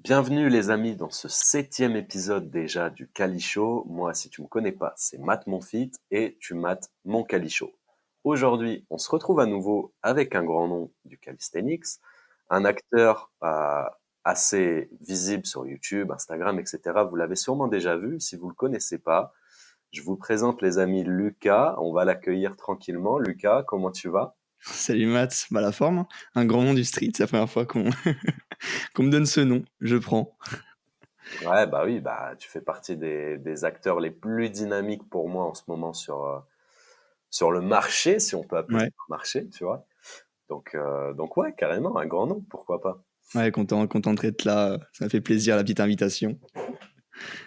Bienvenue les amis dans ce 7e épisode déjà du Kali Show. Moi, si tu me connais pas, c'est Matt Monfit et tu mates mon Kali Show. Aujourd'hui, on se retrouve à nouveau avec un grand nom du calisthenics, un acteur assez visible sur YouTube, Instagram, etc. Vous l'avez sûrement déjà vu. Si vous le connaissez pas, je vous présente les amis Lucas. On va l'accueillir tranquillement. Lucas, comment tu vas? Salut Matt, la forme, hein. Un grand nom du street, c'est la première fois qu'on qu'on me donne ce nom, je prends. Ouais, bah oui, bah tu fais partie des acteurs les plus dynamiques pour moi en ce moment sur le marché, si on peut appeler ça Ouais, un marché, tu vois. Donc ouais, carrément, un grand nom, pourquoi pas. ouais, content d'être là, ça m'a fait plaisir la petite invitation.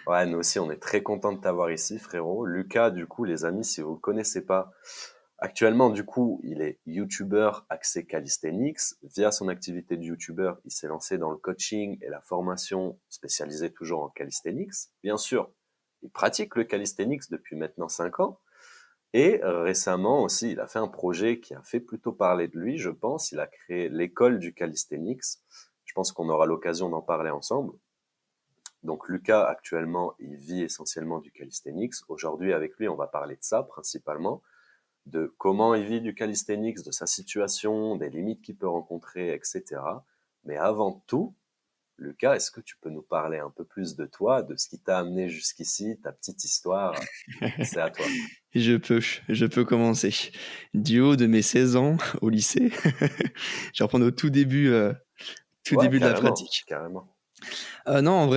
Ouais, nous aussi, on est très content de t'avoir ici, frérot. Lucas, du coup, les amis, si vous le connaissez pas, actuellement, du coup, il est YouTuber axé calisthenics. Via son activité de YouTuber, il s'est lancé dans le coaching et la formation spécialisée toujours en calisthenics. Bien sûr, il pratique le calisthenics depuis maintenant 5 ans. Et récemment aussi, il a fait un projet qui a fait plutôt parler de lui, je pense. Il a créé l'école du calisthenics. Je pense qu'on aura l'occasion d'en parler ensemble. Donc Lucas, actuellement, il vit essentiellement du calisthenics. Aujourd'hui, avec lui, on va parler de ça principalement, de comment il vit du calisthenics, de sa situation, des limites qu'il peut rencontrer, etc. Mais avant tout, Lucas, est-ce que tu peux nous parler un peu plus de toi, de ce qui t'a amené jusqu'ici, ta petite histoire? C'est à toi. Je peux commencer. Du haut de mes 16 ans au lycée, je vais reprendre au tout Ouais, début de la carrément, pratique. carrément. Non, en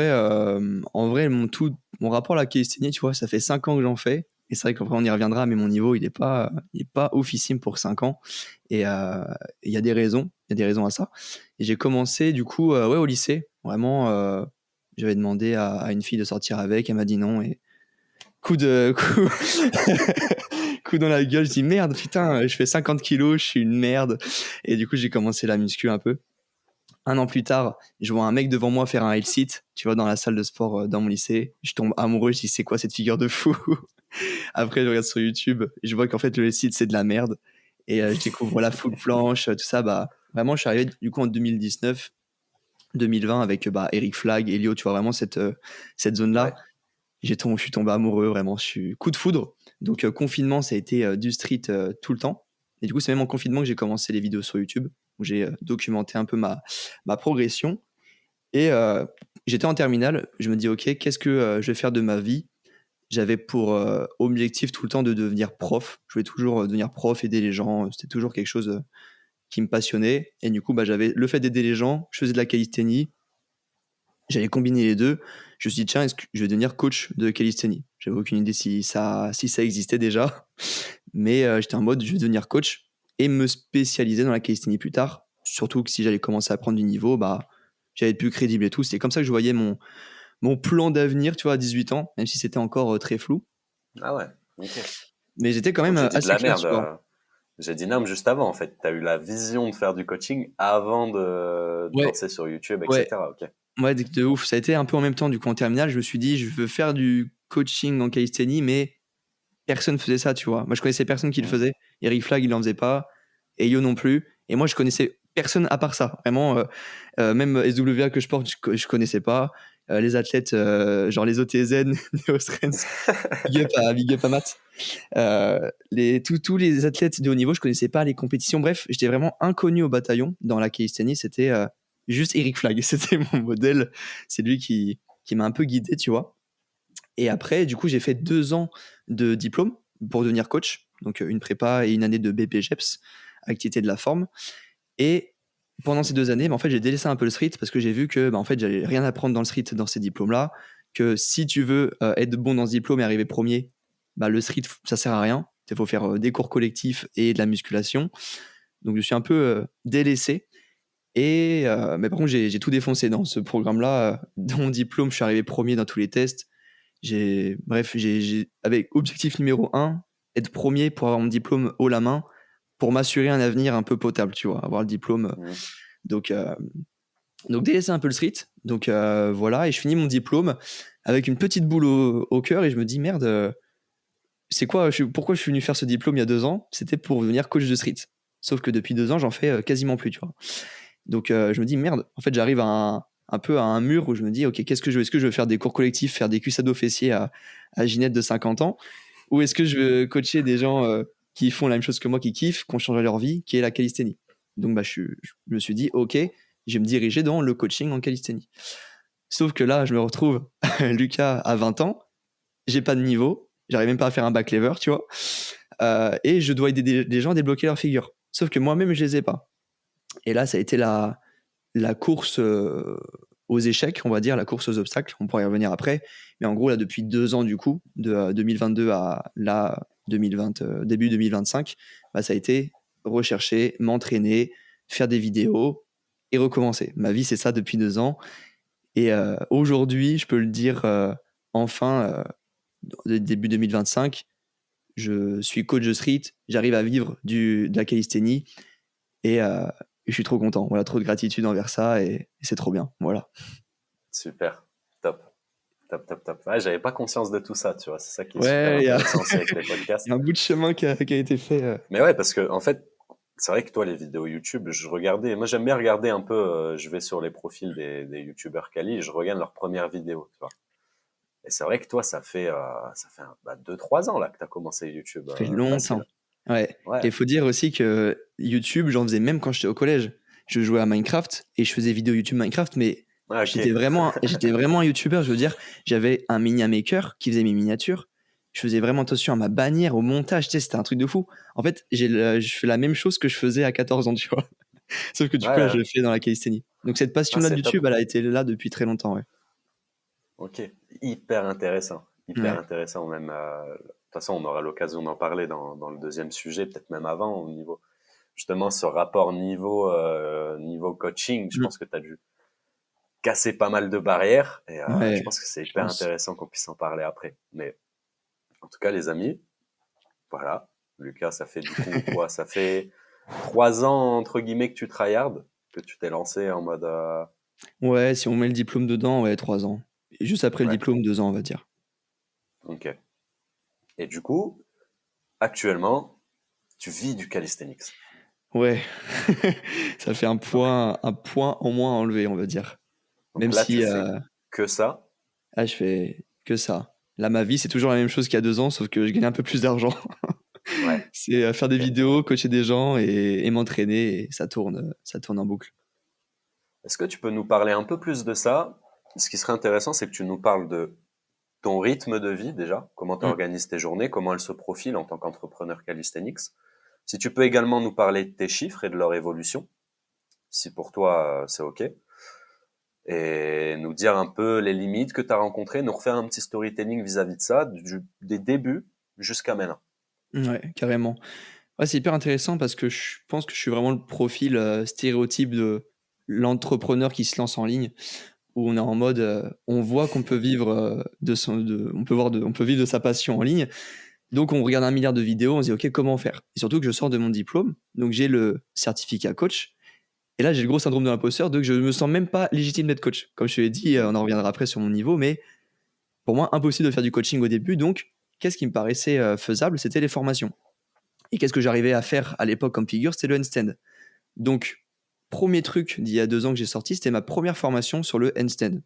vrai, mon rapport à la calisthénie, tu vois, ça fait 5 ans que j'en fais. Et c'est vrai qu'après, on y reviendra, mais mon niveau, il est pas oufissime pour 5 ans. Et il y a des raisons, à ça. Et j'ai commencé, du coup, ouais, au lycée. Vraiment, j'avais demandé à une fille de sortir avec, elle m'a dit non. Et coup, coup dans la gueule, je dis merde, putain, je fais 50 kilos, je suis une merde. Et du coup, j'ai commencé la muscu un peu. Un an plus tard, je vois un mec devant moi faire un L-sit, tu vois, dans la salle de sport dans mon lycée. Je tombe amoureux, je dis c'est quoi cette figure de fou? Après, je regarde sur YouTube, je vois qu'en fait le L-sit c'est de la merde. Et je découvre la full planche, tout ça. Bah, vraiment, je suis arrivé du coup en 2019, 2020 avec Eric Flag, Elio, tu vois, vraiment cette Ouais. zone-là. Je suis tombé amoureux, vraiment. Je suis coup de foudre. Donc, confinement, ça a été du street tout le temps. Et du coup, c'est même en confinement que j'ai commencé les vidéos sur YouTube, où j'ai documenté un peu ma progression. Et j'étais en terminale. Je me dis, OK, qu'est-ce que je vais faire de ma vie? J'avais pour objectif tout le temps de devenir prof. Je voulais toujours devenir prof, aider les gens. C'était toujours quelque chose qui me passionnait. Et du coup, j'avais le fait d'aider les gens. Je faisais de la calisthénie. J'avais combiné les deux. Je me suis dit, tiens, est-ce que je vais devenir coach de calisthénie? J'avais aucune idée si ça existait déjà. Mais j'étais en mode, je vais devenir coach et me spécialiser dans la calisthénie plus tard. Surtout que si j'allais commencer à prendre du niveau, j'allais être plus crédible et tout. C'était comme ça que je voyais mon plan d'avenir, tu vois, à 18 ans, même si c'était encore très flou. Ah ouais, ok. Mais j'étais quand même Donc j'ai dit de assez la clair, merde. tu vois. J'ai dit non, juste avant, en fait. Tu as eu la vision de faire du coaching avant de te Ouais, lancer sur YouTube, ouais, etc. Ok. ouais, de ouf. Ça a été un peu en même temps, du coup, en terminale. Je me suis dit, je veux faire du coaching en calisthénie, mais personne faisait ça, tu vois. Moi, je connaissais personne qui le Mhm. faisait. Eric Flag, il en faisait pas. Et Yo non plus. Et moi, je connaissais personne à part ça. Vraiment, même SWA que je porte, je connaissais pas. Les athlètes, genre les OTZ, Neo Strength, big up à Matt. Tous les athlètes de haut niveau, je connaissais pas les compétitions. Bref, j'étais vraiment inconnu au bataillon dans la calisthénie. C'était juste Eric Flag. C'était mon modèle. C'est lui qui m'a un peu guidé, tu vois. Et après, du coup, j'ai fait 2 ans de diplôme pour devenir coach. Donc, une prépa et une année de BPGEPS, activité de la forme. Et pendant ces 2 années, en fait, j'ai délaissé un peu le street parce que j'ai vu que, en fait, j'allais rien apprendre dans le street dans ces diplômes-là. Que si tu veux être bon dans ce diplôme et arriver premier, le street, ça sert à rien. Il faut faire des cours collectifs et de la musculation. Donc, je suis un peu délaissé. Et, mais par contre, j'ai tout défoncé dans ce programme-là. Dans mon diplôme, je suis arrivé premier dans tous les tests. Bref, avec objectif numéro 1, être premier pour avoir mon diplôme haut la main, pour m'assurer un avenir un peu potable, tu vois, avoir le diplôme. Mhm. Donc, délaisser un peu le street. Donc voilà, et je finis mon diplôme avec une petite boule au cœur et je me dis merde, c'est quoi, pourquoi je suis venu faire ce diplôme il y a 2 ans? C'était pour devenir coach de street. Sauf que depuis 2 ans, j'en fais quasiment plus, tu vois. Donc je me dis merde, en fait, j'arrive un peu à un mur où je me dis, ok, qu'est-ce que je veux? Est-ce que je veux faire des cours collectifs, faire des cuissades aux fessiers à Ginette de 50 ans? Ou est-ce que je veux coacher des gens qui font la même chose que moi, qui kiffent, qui ont changé leur vie, qui est la calisthénie? Donc, je me suis dit, ok, je vais me diriger dans le coaching en calisthénie. Sauf que là, je me retrouve, Lucas à 20 ans, j'ai pas de niveau, j'arrive même pas à faire un back lever, tu vois, et je dois aider des gens à débloquer leur figure. Sauf que moi-même, je les ai pas. Et là, ça a été la course aux échecs, on va dire, la course aux obstacles. On pourra y revenir après. Mais en gros, là, depuis 2 ans, du coup, de 2022 à là, 2020, début 2025, ça a été rechercher, m'entraîner, faire des vidéos et recommencer. Ma vie, c'est ça depuis 2 ans. Et aujourd'hui, je peux le dire enfin, début 2025, je suis coach de street, j'arrive à vivre de la calisthénie et je suis trop content. Voilà, trop de gratitude envers ça et c'est trop bien. Voilà. Super, top. Top, top, top. Ouais, j'avais pas conscience de tout ça, tu vois. C'est ça qui est super Ouais, intéressant aussi avec les podcasts. y a un bout de chemin qui a été fait. Mais ouais, parce que en fait, c'est vrai que toi, les vidéos YouTube, je regardais. Moi, j'aime bien regarder un peu. Je vais sur les profils des YouTubeurs quali et je regarde leurs premières vidéos, tu vois. Et c'est vrai que toi, ça fait 2-3 ans là que tu as commencé YouTube, Ça fait facile. longtemps. Ouais. Et Ouais. il faut dire aussi que YouTube, j'en faisais même quand j'étais au collège. Je jouais à Minecraft et je faisais vidéo YouTube Minecraft, mais Ah, j'étais ok. vraiment un YouTuber. Je veux dire, j'avais un Miniamaker qui faisait mes miniatures. Je faisais vraiment attention à ma bannière, au montage. Tu sais, c'était un truc de fou. En fait, je fais la même chose que je faisais à 14 ans, tu vois. Sauf que du coup, là, je Ouais. le fais dans la calisthénie. Donc, cette Ah, passion-là de c'est YouTube, top. elle a été là depuis très longtemps, ouais. Ok. Hyper intéressant. Hyper Ouais. intéressant même. De toute façon, on aura l'occasion d'en parler dans le deuxième sujet, peut-être même avant, au niveau justement ce rapport niveau coaching. Je Mm. pense que tu as dû casser pas mal de barrières et je Ouais, pense que c'est je hyper pense. intéressant qu'on puisse en parler après. Mais en tout cas, les amis, voilà. Lucas, ça fait du coup quoi? Ça fait 3 ans entre guillemets que tu tryhard, que tu t'es lancé en mode Ouais, si on met le diplôme dedans, ouais, 3 ans. Et juste après le ouais, diplôme, 2 ans, on va dire. ok. Et du coup, actuellement, tu vis du calisthenics. Ouais, ça fait un point en moins à enlever, on va dire. Donc Même là, tu si fais que ça. je fais que ça. Là, ma vie, c'est toujours la même chose qu'il y a 2 ans, sauf que je gagne un peu plus d'argent. Ouais, C'est faire des ok. vidéos, coacher des gens et m'entraîner, et ça tourne en boucle. Est-ce que tu peux nous parler un peu plus de ça? Ce qui serait intéressant, c'est que tu nous parles de ton rythme de vie déjà, comment tu Mm. organises tes journées, comment elles se profilent en tant qu'entrepreneur calisthenics. Si tu peux également nous parler de tes chiffres et de leur évolution, si pour toi c'est OK, et nous dire un peu les limites que tu as rencontrées, nous refaire un petit storytelling vis-à-vis de ça, des débuts jusqu'à maintenant. Ouais, carrément. Ouais, c'est hyper intéressant parce que je pense que je suis vraiment le profil stéréotype de l'entrepreneur qui se lance en ligne, où on est en mode, on voit qu'on peut vivre on peut vivre de sa passion en ligne. Donc on regarde 1 milliard de vidéos, on se dit ok, comment faire? Et surtout que je sors de mon diplôme, donc j'ai le certificat coach. Et là j'ai le gros syndrome de l'imposteur, donc je me sens même pas légitime d'être coach. Comme je te l'ai dit, on en reviendra après sur mon niveau, mais pour moi impossible de faire du coaching au début. Donc qu'est-ce qui me paraissait faisable? C'était les formations. Et qu'est-ce que j'arrivais à faire à l'époque comme figure? C'était le handstand. Donc premier truc d'il y a 2 ans que j'ai sorti, c'était ma première formation sur le handstand.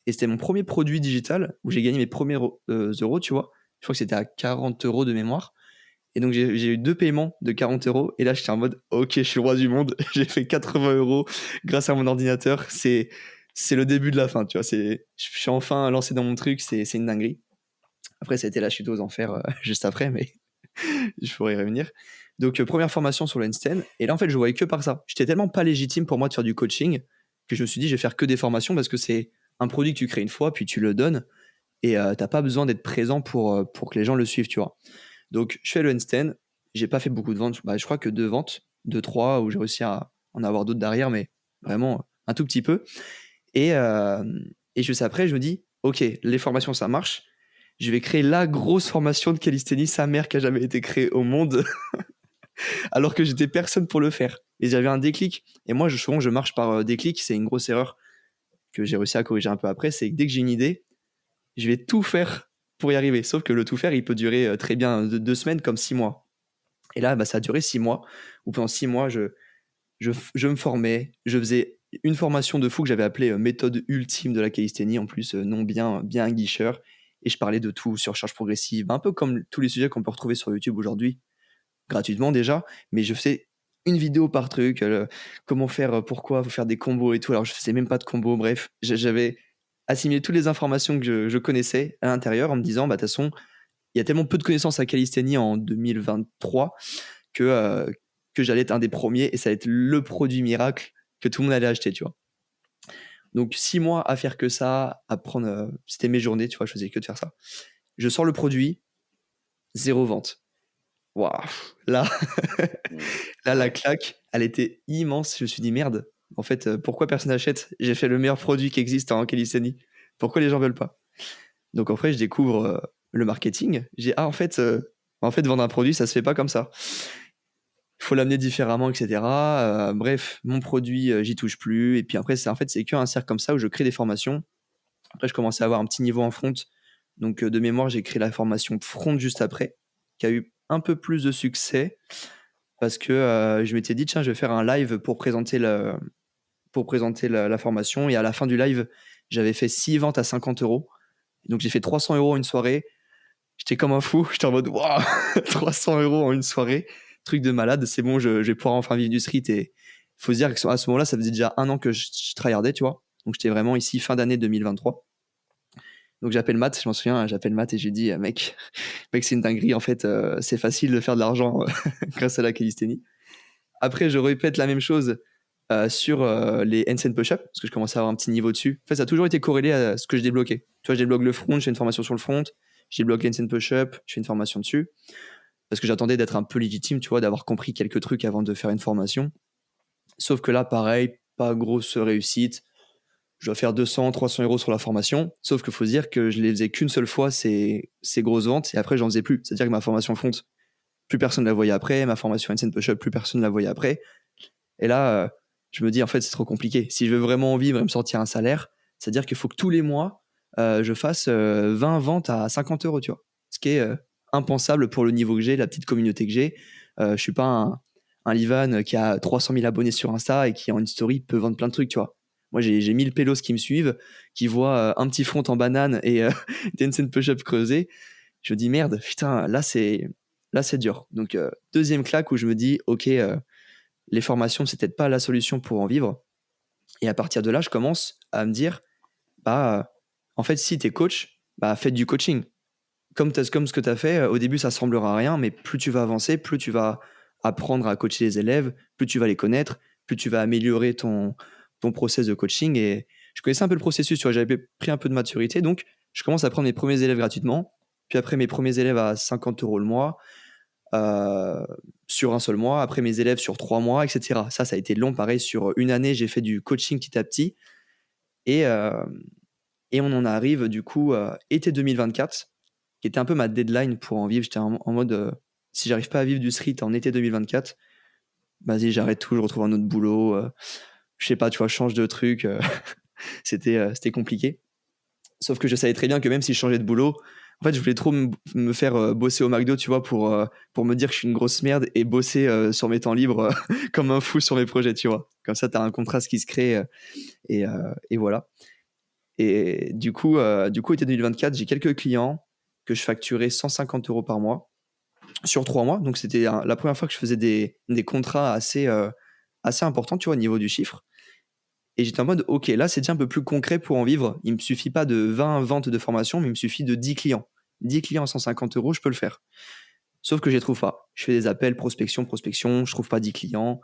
Et c'était mon premier produit digital où j'ai gagné mes premiers euros, tu vois. Je crois que c'était à 40 euros de mémoire. Et donc, j'ai eu 2 paiements de 40 euros. Et là, j'étais en mode, ok, je suis le roi du monde. J'ai fait 80 euros grâce à mon ordinateur. C'est le début de la fin, tu vois. Je suis enfin lancé dans mon truc. C'est une dinguerie. Après, ça a été la chute aux enfers juste après, mais je pourrais y revenir. Donc, première formation sur le handstand. Et là, en fait, je voyais que par ça. J'étais tellement pas légitime pour moi de faire du coaching que je me suis dit, je vais faire que des formations parce que c'est un produit que tu crées une fois, puis tu le donnes. Et t'as pas besoin d'être présent pour que les gens le suivent, tu vois. Donc, je fais le handstand. J'ai pas fait beaucoup de ventes. Je crois que 2 ventes, 2, 3, où j'ai réussi à en avoir d'autres derrière, mais vraiment un tout petit peu. Et, euh, et juste après, je me dis, OK, les formations, ça marche. Je vais créer la grosse formation de calisthénie, sa mère, qui a jamais été créée au monde, alors que j'étais personne pour le faire. Et j'avais un déclic. Et moi, souvent, je marche par déclic. C'est une grosse erreur que j'ai réussi à corriger un peu après. C'est que dès que j'ai une idée, je vais tout faire pour y arriver. Sauf que le tout faire, il peut durer très bien 2 semaines comme 6 mois. Et là, ça a duré 6 mois, où pendant 6 mois, je me formais, je faisais une formation de fou que j'avais appelée méthode ultime de la calisthénie, en plus, nom bien guicheur. Et je parlais de tout sur charge progressive, un peu comme tous les sujets qu'on peut retrouver sur YouTube aujourd'hui, gratuitement déjà, mais je faisais une vidéo par truc, comment faire, pourquoi faut faire des combos et tout. Alors je faisais même pas de combos, bref, j'avais assimilé toutes les informations que je connaissais à l'intérieur en me disant, bah de toute façon, il y a tellement peu de connaissances à calisthénie en 2023 que, que j'allais être un des premiers et ça allait être le produit miracle que tout le monde allait acheter, tu vois. Donc 6 mois à faire que ça, à prendre, c'était mes journées, tu vois, je faisais que de faire ça. Je sors le produit, 0 vente. Waouh, là, là, la Ouais. claque, elle était immense. Je me suis dit, merde, en fait, pourquoi personne n'achète? J'ai fait le meilleur produit qui existe en calisthénie. Pourquoi les gens veulent pas? Donc après, je découvre le marketing. J'ai, en fait, vendre un produit, ça se fait pas comme ça. Il faut l'amener différemment, etc. Bref, mon produit, j'y touche plus. Et puis après, c'est qu'un cercle comme ça où je crée des formations. Après, je commençais à avoir un petit niveau en front. Donc, de mémoire, j'ai créé la formation front juste après, qui a eu un peu plus de succès parce que je m'étais dit, tiens, je vais faire un live pour présenter la formation. Et à la fin du live, j'avais fait 6 ventes à 50 euros. Donc, j'ai fait 300 euros en une soirée. J'étais comme un fou. J'étais en mode, waouh, 300 euros en une soirée. Truc de malade. C'est bon, je vais pouvoir enfin vivre du street. Et il faut se dire qu'à ce moment-là, ça faisait déjà 1 an que je tryhardais, tu vois. Donc, j'étais vraiment ici fin d'année 2023. Donc j'appelle Matt, je m'en souviens, j'appelle Matt et je lui dis, mec, c'est une dinguerie, en fait, c'est facile de faire de l'argent grâce à la calisthénie. Après, je répète la même chose sur les handstand push-up, parce que je commençais à avoir un petit niveau dessus. En fait, ça a toujours été corrélé à ce que je débloquais. Tu vois, je débloque le front, je fais une formation sur le front, je débloque les handstand push-up, je fais une formation dessus, parce que j'attendais d'être un peu légitime, tu vois, d'avoir compris quelques trucs avant de faire une formation. Sauf que là, pareil, pas grosse réussite. Je dois faire 200, 300 euros sur la formation. Sauf qu'il faut se dire que je les faisais qu'une seule fois, ces grosses ventes, et après, j'en faisais plus. C'est-à-dire que ma formation front, plus personne ne la voyait après. Ma formation handstand push-up, plus personne ne la voyait après. Et là, je me dis, en fait, c'est trop compliqué. Si je veux vraiment en vivre et me sortir un salaire, c'est-à-dire qu'il faut que tous les mois, je fasse 20 ventes à 50 euros, tu vois. Ce qui est impensable pour le niveau que j'ai, la petite communauté que j'ai. Je suis pas un Livan qui a 300 000 abonnés sur Insta et qui, en une story, peut vendre plein de trucs, tu vois. Moi, j'ai 1000 pélos qui me suivent, qui voient un petit front en banane et des handstand push-up creusés. Je me dis, merde, putain, là, c'est dur. Donc, deuxième claque où je me dis, ok, les formations, c'est peut-être pas la solution pour en vivre. Et à partir de là, je commence à me dire, bah, en fait, si tu es coach, bah, fais du coaching. Comme ce que tu as fait, au début, ça semblera à rien, mais plus tu vas avancer, plus tu vas apprendre à coacher les élèves, plus tu vas les connaître, plus tu vas améliorer ton process de coaching. Et je connaissais un peu le processus, tu vois, j'avais pris un peu de maturité, donc je commence à prendre mes premiers élèves gratuitement, puis après mes premiers élèves à 50 euros le mois, sur un seul mois, après mes élèves sur 3 mois, etc. Ça a été long, pareil, sur une année, j'ai fait du coaching petit à petit, et, on en arrive du coup été 2024, qui était un peu ma deadline pour en vivre. J'étais en mode, si j'arrive pas à vivre du street en été 2024, vas-y, j'arrête tout, je retrouve un autre boulot, je sais pas, tu vois, je change de truc. C'était compliqué. Sauf que je savais très bien que même si je changeais de boulot, en fait, je voulais trop me faire bosser au McDo, tu vois, pour me dire que je suis une grosse merde et bosser sur mes temps libres comme un fou sur mes projets, tu vois. Comme ça, tu as un contraste qui se crée et voilà. Et du coup, été 2024, j'ai quelques clients que je facturais 150 euros par mois sur 3 mois. Donc, c'était la première fois que je faisais des contrats assez importants, tu vois, au niveau du chiffre. Et j'étais en mode, ok, là, c'est déjà un peu plus concret pour en vivre. Il me suffit pas de 20 ventes de formation, mais il me suffit de 10 clients. 10 clients à 150 euros, je peux le faire. Sauf que je les trouve pas. Je fais des appels, prospection, je trouve pas 10 clients.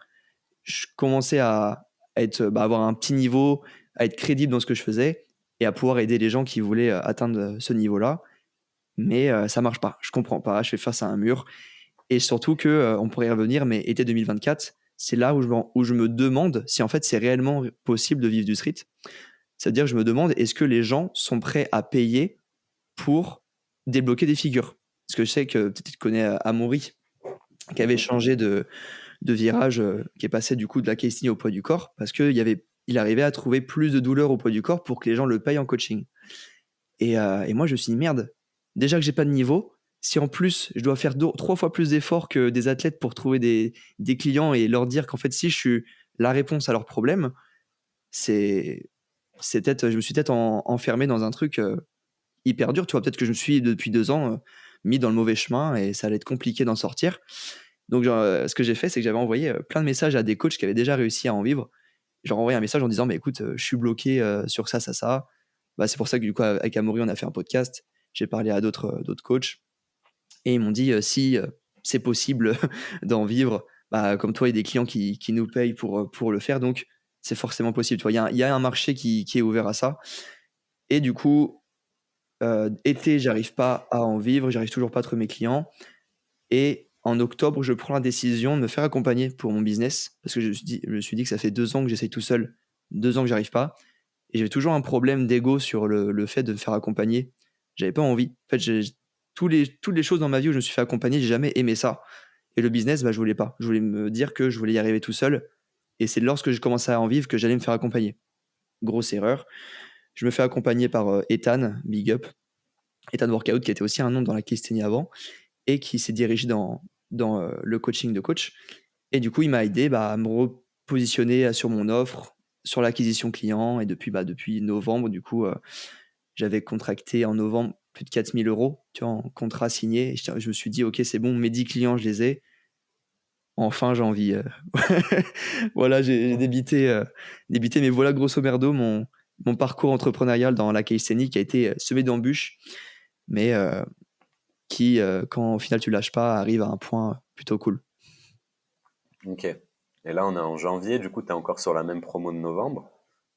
Je commençais à avoir un petit niveau, à être crédible dans ce que je faisais et à pouvoir aider les gens qui voulaient atteindre ce niveau-là. Mais ça marche pas. Je comprends pas. Je fais face à un mur. Et surtout que, on pourrait y revenir, mais été 2024, c'est là où je me demande si en fait c'est réellement possible de vivre du street. C'est-à-dire que je me demande, est-ce que les gens sont prêts à payer pour débloquer des figures? Parce que je sais que peut-être tu connais Amaury, qui avait changé de virage, qui est passé du coup de la calisthénie au poids du corps, parce qu'il arrivait à trouver plus de douleur au poids du corps pour que les gens le payent en coaching. Et moi, je me suis dit, merde, déjà que j'ai pas de niveau, si en plus je dois faire 3 fois plus d'efforts que des athlètes pour trouver des clients et leur dire qu'en fait, si je suis la réponse à leurs problèmes, c'est je me suis peut-être enfermé dans un truc hyper dur. Tu vois, peut-être que je me suis, depuis 2 ans, mis dans le mauvais chemin et ça allait être compliqué d'en sortir. Donc, genre, ce que j'ai fait, c'est que j'avais envoyé plein de messages à des coachs qui avaient déjà réussi à en vivre. J'ai envoyé un message en disant, mais écoute, je suis bloqué sur ça, ça, ça. Bah, c'est pour ça que du coup, avec Amaury, on a fait un podcast. J'ai parlé à d'autres coachs et ils m'ont dit, si c'est possible d'en vivre, bah, comme toi, il y a des clients qui nous payent pour le faire. Donc, c'est forcément possible. Tu vois, il y a un marché qui est ouvert à ça. Et du coup, été, j'arrive pas à en vivre, j'arrive toujours pas à trouver mes clients. Et en octobre, je prends la décision de me faire accompagner pour mon business parce que je me suis dit que ça fait 2 ans que j'essaye tout seul, 2 ans que j'arrive pas. Et j'avais toujours un problème d'ego sur le fait de me faire accompagner. J'avais pas envie. En fait, toutes les choses dans ma vie où je me suis fait accompagner, j'ai jamais aimé ça. Et le business, bah, je voulais pas. Je voulais me dire que je voulais y arriver tout seul. Et c'est lorsque je commençais à en vivre que j'allais me faire accompagner. Grosse erreur. Je me fais accompagner par Ethan, Big Up, Ethan Workout, qui était aussi un nom dans la calisthénie avant et qui s'est dirigé dans le coaching de coach. Et du coup, il m'a aidé à me repositionner sur mon offre, sur l'acquisition client. Et depuis novembre, du coup, j'avais contracté en novembre plus de 4 000 euros, tu vois, en contrat signé. Et je me suis dit, OK, c'est bon, mes 10 clients, je les ai. Enfin, j'ai envie. Voilà, j'ai débité, mais voilà, grosso merdo, mon parcours entrepreneurial dans la calisthénie qui a été semé d'embûches, mais qui, quand au final tu lâches pas, arrive à un point plutôt cool. Ok. Et là, on est en janvier, du coup, tu es encore sur la même promo de novembre.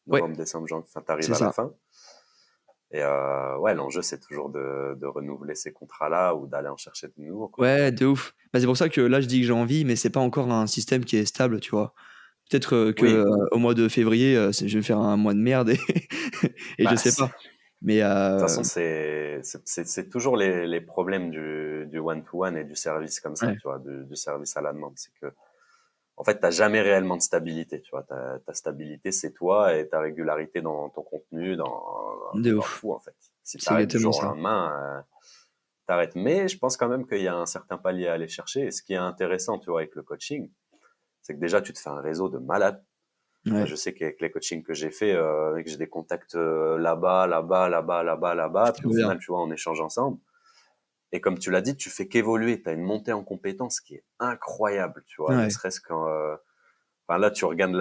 Ouais, Novembre, décembre, janvier, enfin, tu arrives c'est à la ça. fin. Et ouais, l'enjeu, c'est toujours de renouveler ces contrats-là ou d'aller en chercher de nouveaux, quoi. Ouais, de ouf. Bah, c'est pour ça que là, je dis que j'ai envie, mais c'est pas encore un système qui est stable, tu vois. Peut-être que Oui, au mois de février, je vais faire un mois de merde et, et je bah, sais pas. Mais de toute façon, c'est toujours les problèmes du one-to-one et du service comme ça, ouais, tu vois, du service à la demande. C'est que, en fait, t'as jamais réellement de stabilité, tu vois. Ta stabilité, c'est toi et ta régularité dans ton contenu, de dans ouf. tout, en fait. Si C'est t'arrêtes du exactement jour au ça. lendemain, t'arrêtes. Mais je pense quand même qu'il y a un certain palier à aller chercher. Et ce qui est intéressant, tu vois, avec le coaching, c'est que déjà, tu te fais un réseau de malades. Moi, Ouais, je sais qu'avec les coachings que j'ai fait, que j'ai des contacts là-bas, là-bas, là-bas, là-bas, là-bas, puis au trop bien. final, tu vois, on échange ensemble. Et comme tu l'as dit, tu fais qu'évoluer. Tu as une montée en compétences qui est incroyable, tu vois, ne Ouais, serait-ce qu'en... Enfin, là, tu regardes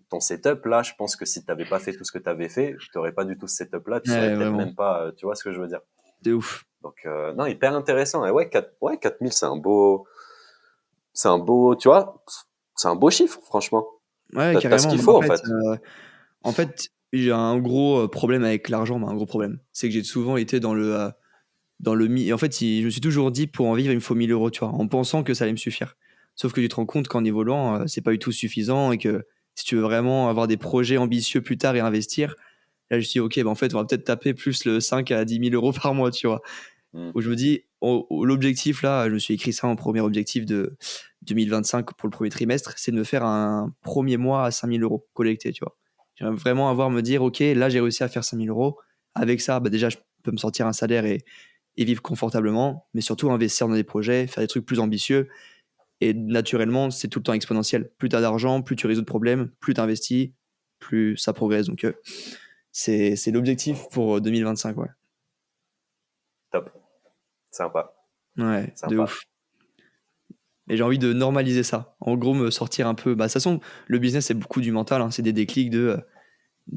ton setup. Là, je pense que si tu n'avais pas fait tout ce que tu avais fait, tu n'aurais pas du tout ce setup-là. Tu saurais ouais, peut-être vraiment. même pas, tu vois ce que je veux dire. De ouf. Donc, non, hyper intéressant. Et ouais, 4000, c'est un beau, tu vois, c'est un beau chiffre, franchement. Ouais, T'as ce carrément. qu'il Mais faut, en fait. en fait, j'ai un gros problème avec l'argent, mais un gros problème. C'est que j'ai souvent été dans le mi. Et en fait, je me suis toujours dit, pour en vivre, il me faut 1 000 euros, tu vois, en pensant que ça allait me suffire. Sauf que tu te rends compte qu'en évoluant, c'est pas du tout suffisant et que si tu veux vraiment avoir des projets ambitieux plus tard et investir, là, je me suis dit, ok, bah, en fait, on va peut-être taper plus le 5 à 10 000 euros par mois, tu vois. Hmm. Où je me dis, l'objectif là, je me suis écrit ça en premier objectif de 2025 pour le premier trimestre, c'est de me faire un premier mois à 5 000 euros collectés, tu vois. J'aimerais vraiment me dire, ok, là j'ai réussi à faire 5 000 euros. Avec ça, bah, déjà, je peux me sortir un salaire et vivre confortablement, mais surtout investir dans des projets, faire des trucs plus ambitieux. Et naturellement, c'est tout le temps exponentiel. Plus tu as d'argent, plus tu résous de problèmes, plus tu investis, plus ça progresse. Donc, c'est l'objectif pour 2025, ouais. Top. Sympa. Ouais, de Sympa. ouf. Et j'ai envie de normaliser ça. En gros, me sortir un peu. Bah, de toute façon, le business, c'est beaucoup du mental, hein. C'est des déclics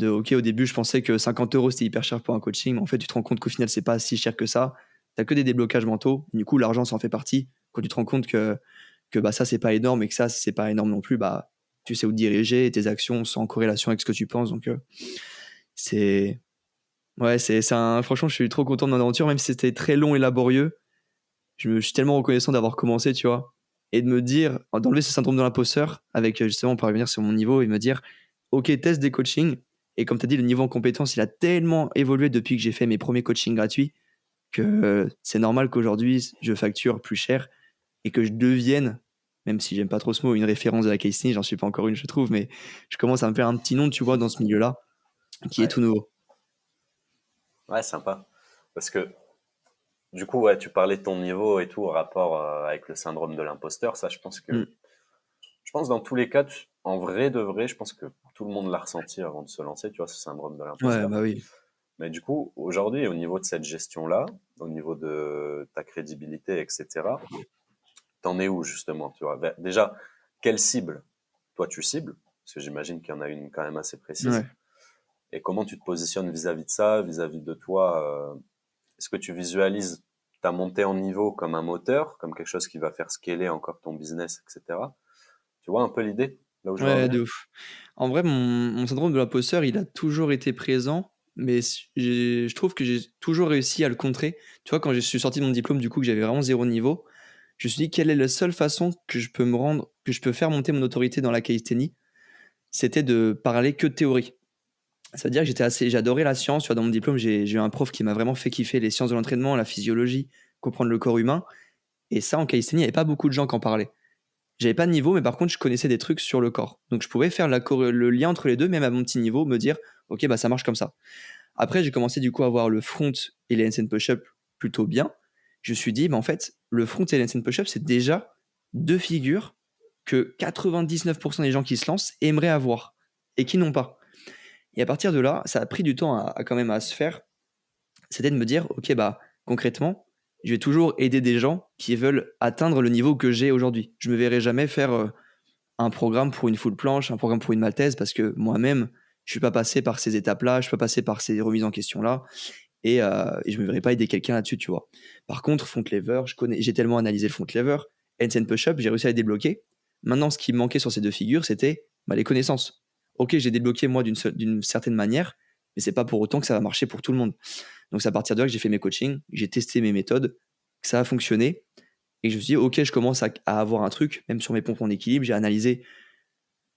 OK, au début, je pensais que 50 euros, c'était hyper cher pour un coaching. En fait, tu te rends compte qu'au final, c'est pas si cher que ça. T'as que des déblocages mentaux. Du coup, l'argent, ça en fait partie. Quand tu te rends compte que bah, ça, c'est pas énorme et que ça, c'est pas énorme non plus, bah, tu sais où te diriger et tes actions sont en corrélation avec ce que tu penses. Donc, c'est. Ouais, franchement, je suis trop content de mon aventure, même si c'était très long et laborieux. Je suis tellement reconnaissant d'avoir commencé, tu vois, et de me dire, d'enlever ce syndrome de l'imposteur avec, justement, pour revenir sur mon niveau et me dire, ok, teste des coachings. Et comme tu as dit, le niveau en compétence, il a tellement évolué depuis que j'ai fait mes premiers coachings gratuits que c'est normal qu'aujourd'hui, je facture plus cher et que je devienne, même si j'aime pas trop ce mot, une référence de la casting, j'en suis pas encore une, je trouve, mais je commence à me faire un petit nom, tu vois, dans ce milieu-là, qui est Ouais. tout nouveau. Ouais, sympa. Parce que, du coup, ouais, tu parlais de ton niveau et tout, au rapport avec le syndrome de l'imposteur. Ça, je pense que Mm. Je pense dans tous les cas, en vrai de vrai, je pense que tout le monde l'a ressenti avant de se lancer, tu vois, ce syndrome de Ouais, l'imposteur. bah oui. Mais du coup, aujourd'hui, au niveau de cette gestion-là, au niveau de ta crédibilité, etc., t'en es où justement, tu vois? Déjà, quelle cible toi tu cibles? Parce que j'imagine qu'il y en a une quand même assez précise. Ouais. Et comment tu te positionnes vis-à-vis de ça, vis-à-vis de toi? Est-ce que tu visualises ta montée en niveau comme un moteur, comme quelque chose qui va faire scaler encore ton business, etc. Tu vois un peu l'idée, là où je veux en Ouais, venir? de ouf. En vrai, mon syndrome de l'imposteur, il a toujours été présent, mais je trouve que j'ai toujours réussi à le contrer. Tu vois, quand je suis sorti de mon diplôme, du coup, que j'avais vraiment 0 niveau, je me suis dit: «Quelle est la seule façon que je peux faire monter mon autorité dans la calisthénie?» C'était de parler que de théorie. C'est-à-dire que j'adorais la science, tu vois? Dans mon diplôme, j'ai eu un prof qui m'a vraiment fait kiffer les sciences de l'entraînement, la physiologie, comprendre le corps humain, et ça, en calisthénie, il y avait pas beaucoup de gens qui en parlaient. J'avais pas de niveau, mais par contre, je connaissais des trucs sur le corps. Donc, je pouvais faire le lien entre les deux, même à mon petit niveau, me dire, OK, bah, ça marche comme ça. Après, j'ai commencé du coup à voir le front et les handstand push-up plutôt bien. Je me suis dit, bah, en fait, le front et les handstand push-up, c'est déjà deux figures que 99% des gens qui se lancent aimeraient avoir et qui n'ont pas. Et à partir de là, ça a pris du temps quand même à se faire. C'était de me dire, OK, bah, concrètement, je vais toujours aider des gens qui veulent atteindre le niveau que j'ai aujourd'hui. Je me verrai jamais faire un programme pour une full planche, un programme pour une maltaise, parce que moi-même, je suis pas passé par ces étapes-là, je suis pas passé par ces remises en question-là, et je me verrais pas aider quelqu'un là-dessus, tu vois. Par contre, front lever, j'ai tellement analysé le front lever, handstand push-up, j'ai réussi à les débloquer. Maintenant, ce qui me manquait sur ces deux figures, c'était bah, les connaissances. Ok, j'ai débloqué moi d'une certaine manière, mais c'est pas pour autant que ça va marcher pour tout le monde. Donc c'est à partir de là que j'ai fait mes coachings, j'ai testé mes méthodes, que ça a fonctionné, et je me suis dit, ok, je commence à avoir un truc, même sur mes pompes en équilibre, j'ai analysé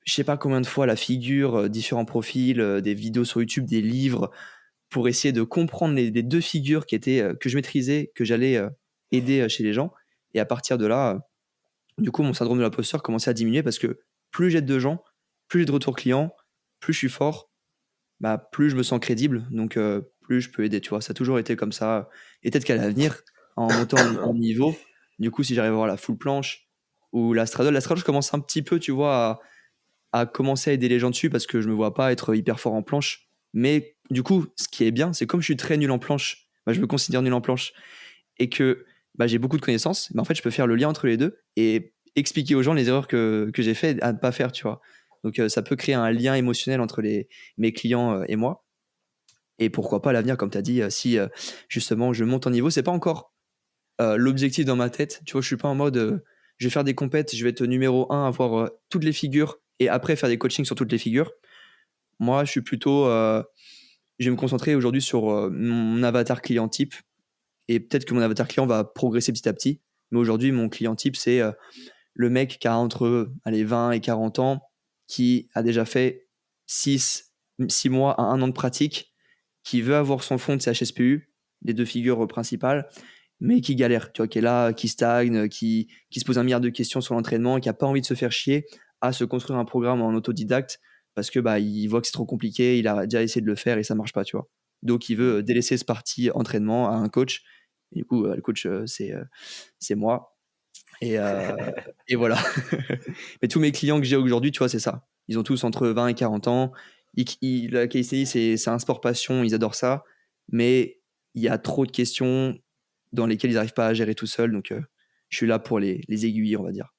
je sais pas combien de fois la figure, différents profils, des vidéos sur YouTube, des livres, pour essayer de comprendre les deux figures qui étaient, que je maîtrisais, que j'allais aider chez les gens. Et à partir de là, du coup, mon syndrome de l'imposteur commençait à diminuer parce que plus j'aide de gens, plus j'ai de retours clients, plus je suis fort, bah, plus je me sens crédible. Donc, plus je peux aider, tu vois. Ça a toujours été comme ça. Et peut-être qu'à l'avenir, en montant en niveau, du coup, si j'arrive à avoir la full planche ou la straddle, je commence un petit peu, tu vois, à commencer à aider les gens dessus parce que je me vois pas être hyper fort en planche. Mais du coup, ce qui est bien, c'est comme je suis très nul en planche, bah, je me considère nul en planche et que bah, j'ai beaucoup de connaissances, mais en fait, je peux faire le lien entre les deux et expliquer aux gens les erreurs que j'ai fait à ne pas faire, tu vois. Donc, ça peut créer un lien émotionnel entre mes clients et moi. Et pourquoi pas à l'avenir, comme tu as dit, si justement je monte en niveau, c'est pas encore l'objectif dans ma tête. Tu vois, je suis pas en mode je vais faire des compètes, je vais être numéro un, avoir toutes les figures et après faire des coachings sur toutes les figures. Moi, je suis plutôt. Je vais me concentrer aujourd'hui sur mon avatar client type et peut-être que mon avatar client va progresser petit à petit. Mais aujourd'hui, mon client type, c'est le mec qui a entre allez, 20 et 40 ans, qui a déjà fait 6 mois à 1 an de pratique, qui veut avoir son fonds de CHSPU, les deux figures principales, mais qui galère, tu vois, qui est là, qui stagne, qui se pose un milliard de questions sur l'entraînement, qui a pas envie de se faire chier à se construire un programme en autodidacte parce que bah il voit que c'est trop compliqué, il a déjà essayé de le faire et ça marche pas, tu vois. Donc il veut délaisser ce parti entraînement à un coach. Et du coup, le coach c'est moi et voilà. Mais tous mes clients que j'ai aujourd'hui, tu vois, c'est ça. Ils ont tous entre 20 et 40 ans. La calisthenics, c'est un sport passion, ils adorent ça. Mais il y a trop de questions dans lesquelles ils n'arrivent pas à gérer tout seuls. Donc, je suis là pour les aiguiller, on va dire.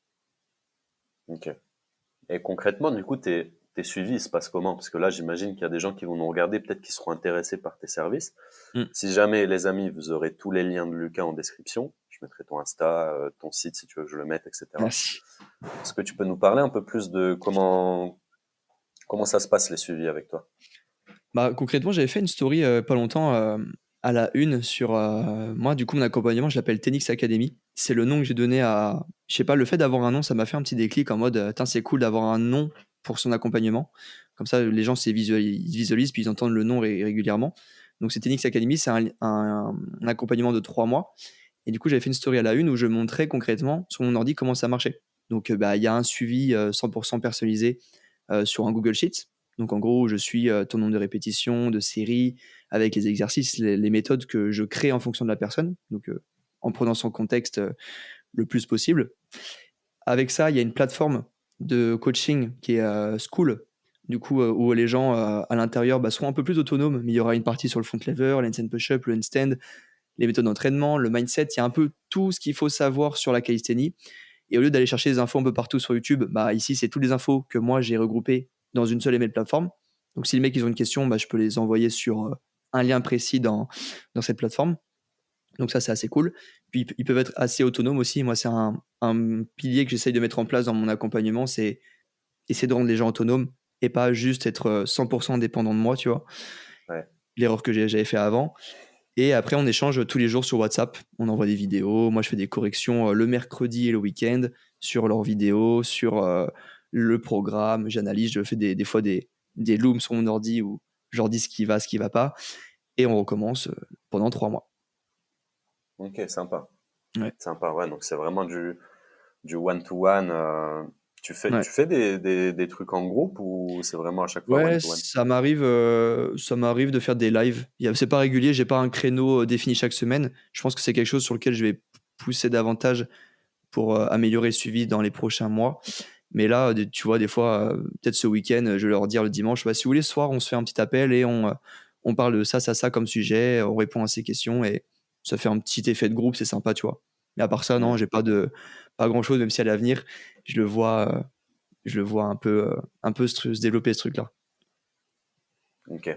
Ok. Et concrètement, du coup, tes suivis, ils se passent comment? Parce que là, j'imagine qu'il y a des gens qui vont nous regarder, peut-être qui seront intéressés par tes services. Mm. Si jamais, les amis, vous aurez tous les liens de Lucas en description. Je mettrai ton Insta, ton site si tu veux que je le mette, etc. Merci. Est-ce que tu peux nous parler un peu plus de comment ça se passe les suivis avec toi? Bah, concrètement, j'avais fait une story pas longtemps à la une sur moi. Du coup, mon accompagnement, je l'appelle Tenix Academy. C'est le nom que j'ai donné à. Je sais pas, le fait d'avoir un nom, ça m'a fait un petit déclic en mode, Tain, c'est cool d'avoir un nom pour son accompagnement. Comme ça, les gens ils visualisent puis ils entendent le nom régulièrement. Donc, c'est Tenix Academy, c'est un accompagnement de 3 mois. Et du coup, j'avais fait une story à la une où je montrais concrètement sur mon ordi comment ça marchait. Donc, bah, il y a un suivi 100% personnalisé sur un Google Sheet. Donc, en gros, je suis ton nombre de répétitions, de séries, avec les exercices, les méthodes que je crée en fonction de la personne. Donc, en prenant son contexte le plus possible. Avec ça, il y a une plateforme de coaching qui est School, du coup, où les gens à l'intérieur seront un peu plus autonomes, mais il y aura une partie sur le front lever, l'handstand push-up, le handstand, les méthodes d'entraînement, le mindset, il y a un peu tout ce qu'il faut savoir sur la calisthénie. Et au lieu d'aller chercher des infos un peu partout sur YouTube, ici, c'est toutes les infos que moi, j'ai regroupées dans une seule et même plateforme. Donc, si les mecs ils ont une question, je peux les envoyer sur un lien précis dans cette plateforme. Donc ça, c'est assez cool. Puis, ils peuvent être assez autonomes aussi. Moi, c'est un pilier que j'essaye de mettre en place dans mon accompagnement, c'est essayer de rendre les gens autonomes et pas juste être 100% dépendant de moi, tu vois. Ouais. L'erreur que j'avais fait avant. Et après, on échange tous les jours sur WhatsApp. On envoie des vidéos. Moi, je fais des corrections le mercredi et le week-end sur leurs vidéos, sur le programme. J'analyse, je fais des fois des looms sur mon ordi où je leur dis ce qui va pas. Et on recommence pendant 3 mois. Ok, sympa. Ouais. Sympa, ouais. Donc, c'est vraiment du one-to-one. Ouais. Tu fais des trucs en groupe ou c'est vraiment à chaque fois Ouais, one-to-one? ça m'arrive de faire des lives. C'est pas régulier, j'ai pas un créneau défini chaque semaine. Je pense que c'est quelque chose sur lequel je vais pousser davantage pour améliorer le suivi dans les prochains mois. Mais là, tu vois, des fois, peut-être ce week-end, je vais leur dire le dimanche, si vous voulez, ce soir, on se fait un petit appel et on parle de ça comme sujet, on répond à ces questions et ça fait un petit effet de groupe, c'est sympa, tu vois. Mais à part ça, non, j'ai pas grand-chose, même si à l'avenir, je le vois un peu se développer ce truc-là. Ok.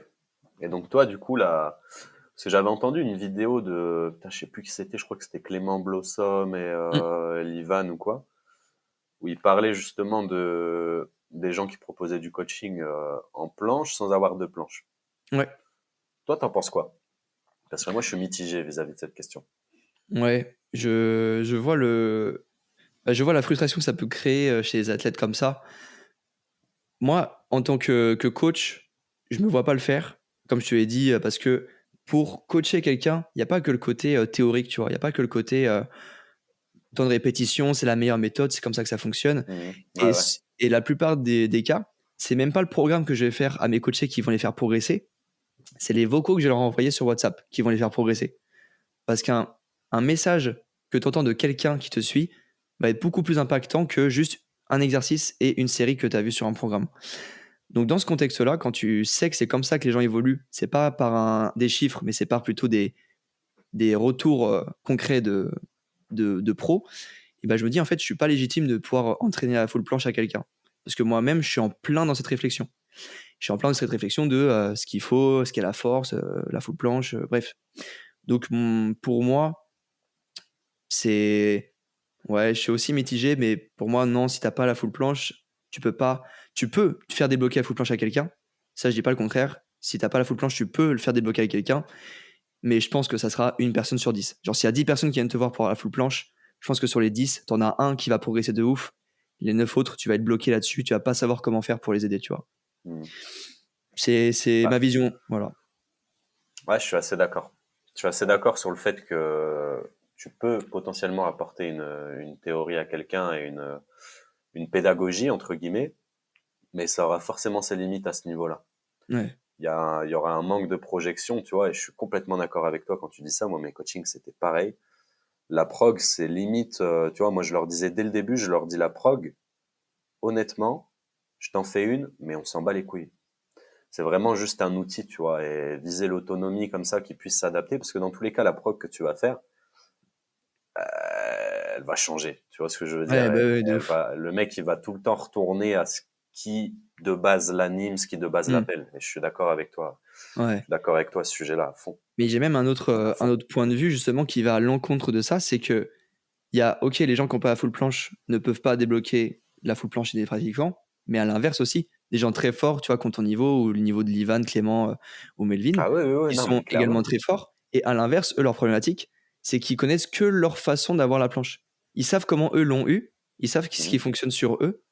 Et donc, toi, du coup, là, parce que j'avais entendu une vidéo de, putain, je sais plus qui c'était, je crois que c'était Clément Blossom et Mm. Livan ou quoi, où il parlait justement des gens qui proposaient du coaching en planche sans avoir de planche. Ouais, Toi, t'en penses quoi? Parce que moi, je suis mitigé vis-à-vis de cette question. ouais, je vois la frustration que ça peut créer chez les athlètes comme ça. Moi, en tant que coach, je me vois pas le faire, comme je te l'ai dit, parce que pour coacher quelqu'un, il n'y a pas que le côté théorique, tu vois. Il n'y a pas que le côté temps de répétition, c'est la meilleure méthode, c'est comme ça que ça fonctionne. Mhm. Et, Ouais, ouais. et la plupart des cas, c'est même pas le programme que je vais faire à mes coachés qui vont les faire progresser, c'est les vocaux que je vais leur envoyer sur WhatsApp qui vont les faire progresser. Parce qu'un message que tu entends de quelqu'un qui te suit va être beaucoup plus impactant que juste un exercice et une série que tu as vu sur un programme. Donc dans ce contexte-là, quand tu sais que c'est comme ça que les gens évoluent, c'est pas par des chiffres, mais c'est par plutôt des retours concrets de pros, et je me dis en fait, je suis pas légitime de pouvoir entraîner à la full planche à quelqu'un. Parce que moi-même, je suis en plein dans cette réflexion. Je suis en plein dans cette réflexion de ce qu'il faut, ce qu'est la force, la full planche, bref. Donc pour moi, c'est... Ouais, je suis aussi mitigé, mais pour moi, non, si t'as pas la full planche, tu peux pas... Tu peux faire débloquer la full planche à quelqu'un. Ça, je dis pas le contraire. Si t'as pas la full planche, tu peux le faire débloquer à quelqu'un. Mais je pense que ça sera une personne sur 10. Genre, s'il y a 10 personnes qui viennent te voir pour la full planche, je pense que sur les 10, t'en as un qui va progresser de ouf. Les 9 autres, tu vas être bloqué là-dessus. Tu vas pas savoir comment faire pour les aider, tu vois. Mhm. C'est Ouais. ma vision, voilà. Ouais, je suis assez d'accord. Je suis assez d'accord sur le fait que tu peux potentiellement apporter une théorie à quelqu'un et une pédagogie, entre guillemets, mais ça aura forcément ses limites à ce niveau-là. Ouais. Il y aura un manque de projection, tu vois, et je suis complètement d'accord avec toi quand tu dis ça. Moi, mes coachings, c'était pareil. La prog, c'est limite, tu vois, moi, je leur disais dès le début, je leur dis la prog, honnêtement, je t'en fais une, mais on s'en bat les couilles. C'est vraiment juste un outil, tu vois, et viser l'autonomie comme ça qui puisse s'adapter, parce que dans tous les cas, la prog que tu vas faire, elle va changer. Tu vois ce que je veux dire? Ouais, ouais, de ouf. Le mec, il va tout le temps retourner à ce qui de base l'anime, ce qui de base Hmm. l'appelle. Et je suis d'accord avec toi. Je Ouais. suis d'accord avec toi à ce sujet-là, à fond. Mais j'ai même À un fond. autre point de vue, justement, qui va à l'encontre de ça, c'est que ok, les gens qui n'ont pas la full planche ne peuvent pas débloquer la full planche des pratiquants, mais à l'inverse aussi, des gens très forts, tu vois, comme ton niveau, ou le niveau de Livan, Clément ou Melvin, Ah oui, oui, oui, qui non, mais sont également clairement. très forts, et à l'inverse, eux, leur problématique, c'est qu'ils connaissent que leur façon d'avoir la planche. Ils savent comment eux l'ont eu, ils savent ce qui Mhm. fonctionne sur eux.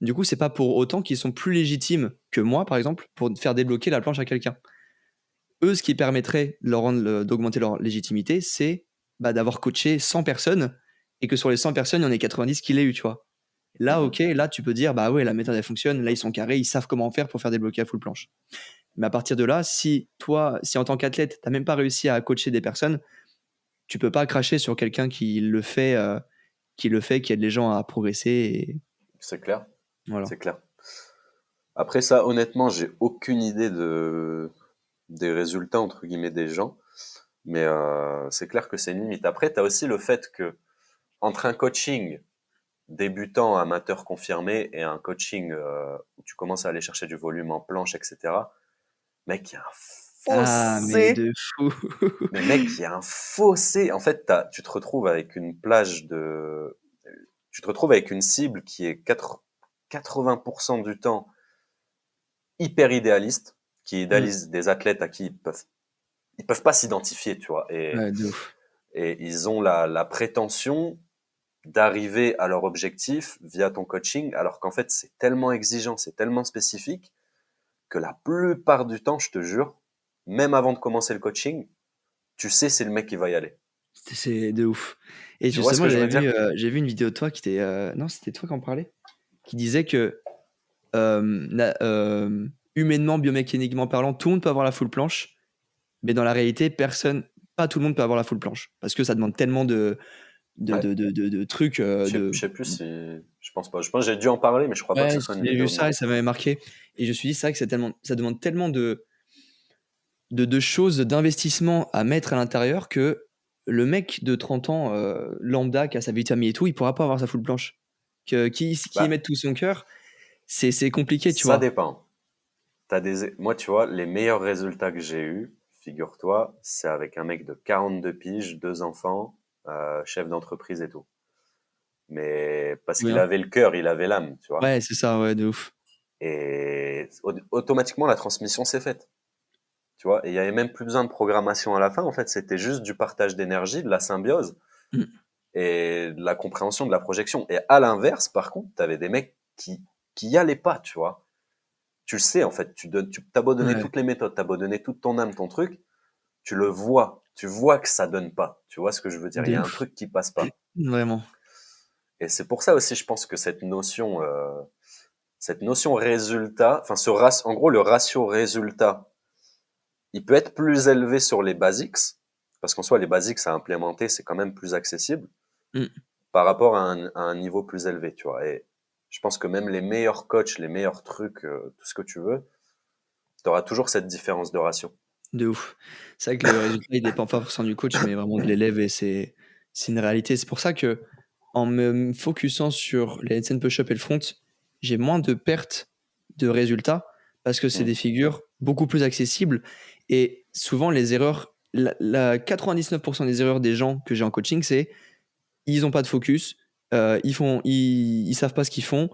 Du coup, c'est pas pour autant qu'ils sont plus légitimes que moi, par exemple, pour faire débloquer la planche à quelqu'un. Eux, ce qui permettrait d'augmenter leur légitimité, c'est d'avoir coaché 100 personnes et que sur les 100 personnes, il y en ait 90 qui l'aient eu, tu vois. Là, Mhm. ok, là, tu peux dire, bah ouais, la méthode, elle fonctionne. Là, ils sont carrés, ils savent comment faire pour faire débloquer à full planche. Mais à partir de là, si en tant qu'athlète, t'as même pas réussi à coacher des personnes, tu peux pas cracher sur quelqu'un qui aide les gens à progresser. C'est clair. Voilà. c'est clair. Après ça, honnêtement, j'ai aucune idée des résultats, entre guillemets, des gens. Mais c'est clair que c'est une limite. Après, tu as aussi le fait que entre un coaching débutant, amateur confirmé et un coaching où tu commences à aller chercher du volume en planche, etc. Mec, il y a un Ah, mais fossé. de fou. Mais mec, il y a un fossé. En fait, tu te retrouves avec une plage de... Tu te retrouves avec une cible qui est 80% du temps hyper idéaliste, qui Mm. idéalise des athlètes à qui ils peuvent pas s'identifier, tu vois. Ouais, de ouf. Et ils ont la prétention d'arriver à leur objectif via ton coaching, alors qu'en fait, c'est tellement exigeant, c'est tellement spécifique que la plupart du temps, je te jure, même avant de commencer le coaching, tu sais c'est le mec qui va y aller. C'est de ouf. Et Tu vois ce justement, que je veux dire? j'ai vu une vidéo de toi qui était. Non, c'était toi qui en parlais. Qui disait que, humainement, biomécaniquement parlant, tout le monde peut avoir la full planche. Mais dans la réalité, pas tout le monde peut avoir la full planche. Parce que ça demande tellement Ouais. de trucs. Je sais plus si... Je pense pas. Je pense que j'ai dû en parler, mais je crois pas que Ouais, ce soit une j'ai vu vidéo de ça moi. et ça m'avait marqué. Et je me suis dit, c'est vrai que ça demande tellement de choses, d'investissement à mettre à l'intérieur que le mec de 30 ans, lambda, qui a sa vie de famille et tout, il pourra pas avoir sa full planche. Qui y Bah, met tout son cœur, c'est compliqué, tu ça vois. dépend. Moi, tu vois, les meilleurs résultats que j'ai eus, figure-toi, c'est avec un mec de 42 piges, 2 enfants, chef d'entreprise et tout. Mais parce Oui, qu'il hein. avait le cœur, il avait l'âme, tu vois. Ouais, c'est ça, ouais, de ouf. Et automatiquement, la transmission s'est faite, tu vois. Et il y avait même plus besoin de programmation à la fin. En fait, c'était juste du partage d'énergie, de la symbiose Mm. et de la compréhension de la projection. Et à l'inverse, par contre, tu avais des mecs qui y allaient pas, tu vois. Tu le sais, en fait, t'as beau donner Ouais, toutes les méthodes, t'as beau donner toute ton âme, ton truc, tu le vois. Tu vois que ça donne pas. Tu vois ce que je veux dire? Il y de a un ouf. truc qui passe pas. Vraiment. Et c'est pour ça aussi, je pense que cette notion résultat, enfin, en gros, le ratio résultat, il peut être plus élevé sur les basics, parce qu'en soi, les basics à implémenter, c'est quand même plus accessible Mm. par rapport à un niveau plus élevé, tu vois. Et je pense que même les meilleurs coachs, les meilleurs trucs, tout ce que tu veux, tu auras toujours cette différence de ratio. De ouf. C'est vrai que le résultat, il dépend pas forcément du coach, mais vraiment de l'élève et c'est une réalité. C'est pour ça que, en me focusant sur les handstand push-up et le front, j'ai moins de pertes de résultats parce que c'est Mm. des figures beaucoup plus accessibles et souvent les erreurs, 99% des erreurs des gens que j'ai en coaching, c'est ils ont pas de focus, ils savent pas ce qu'ils font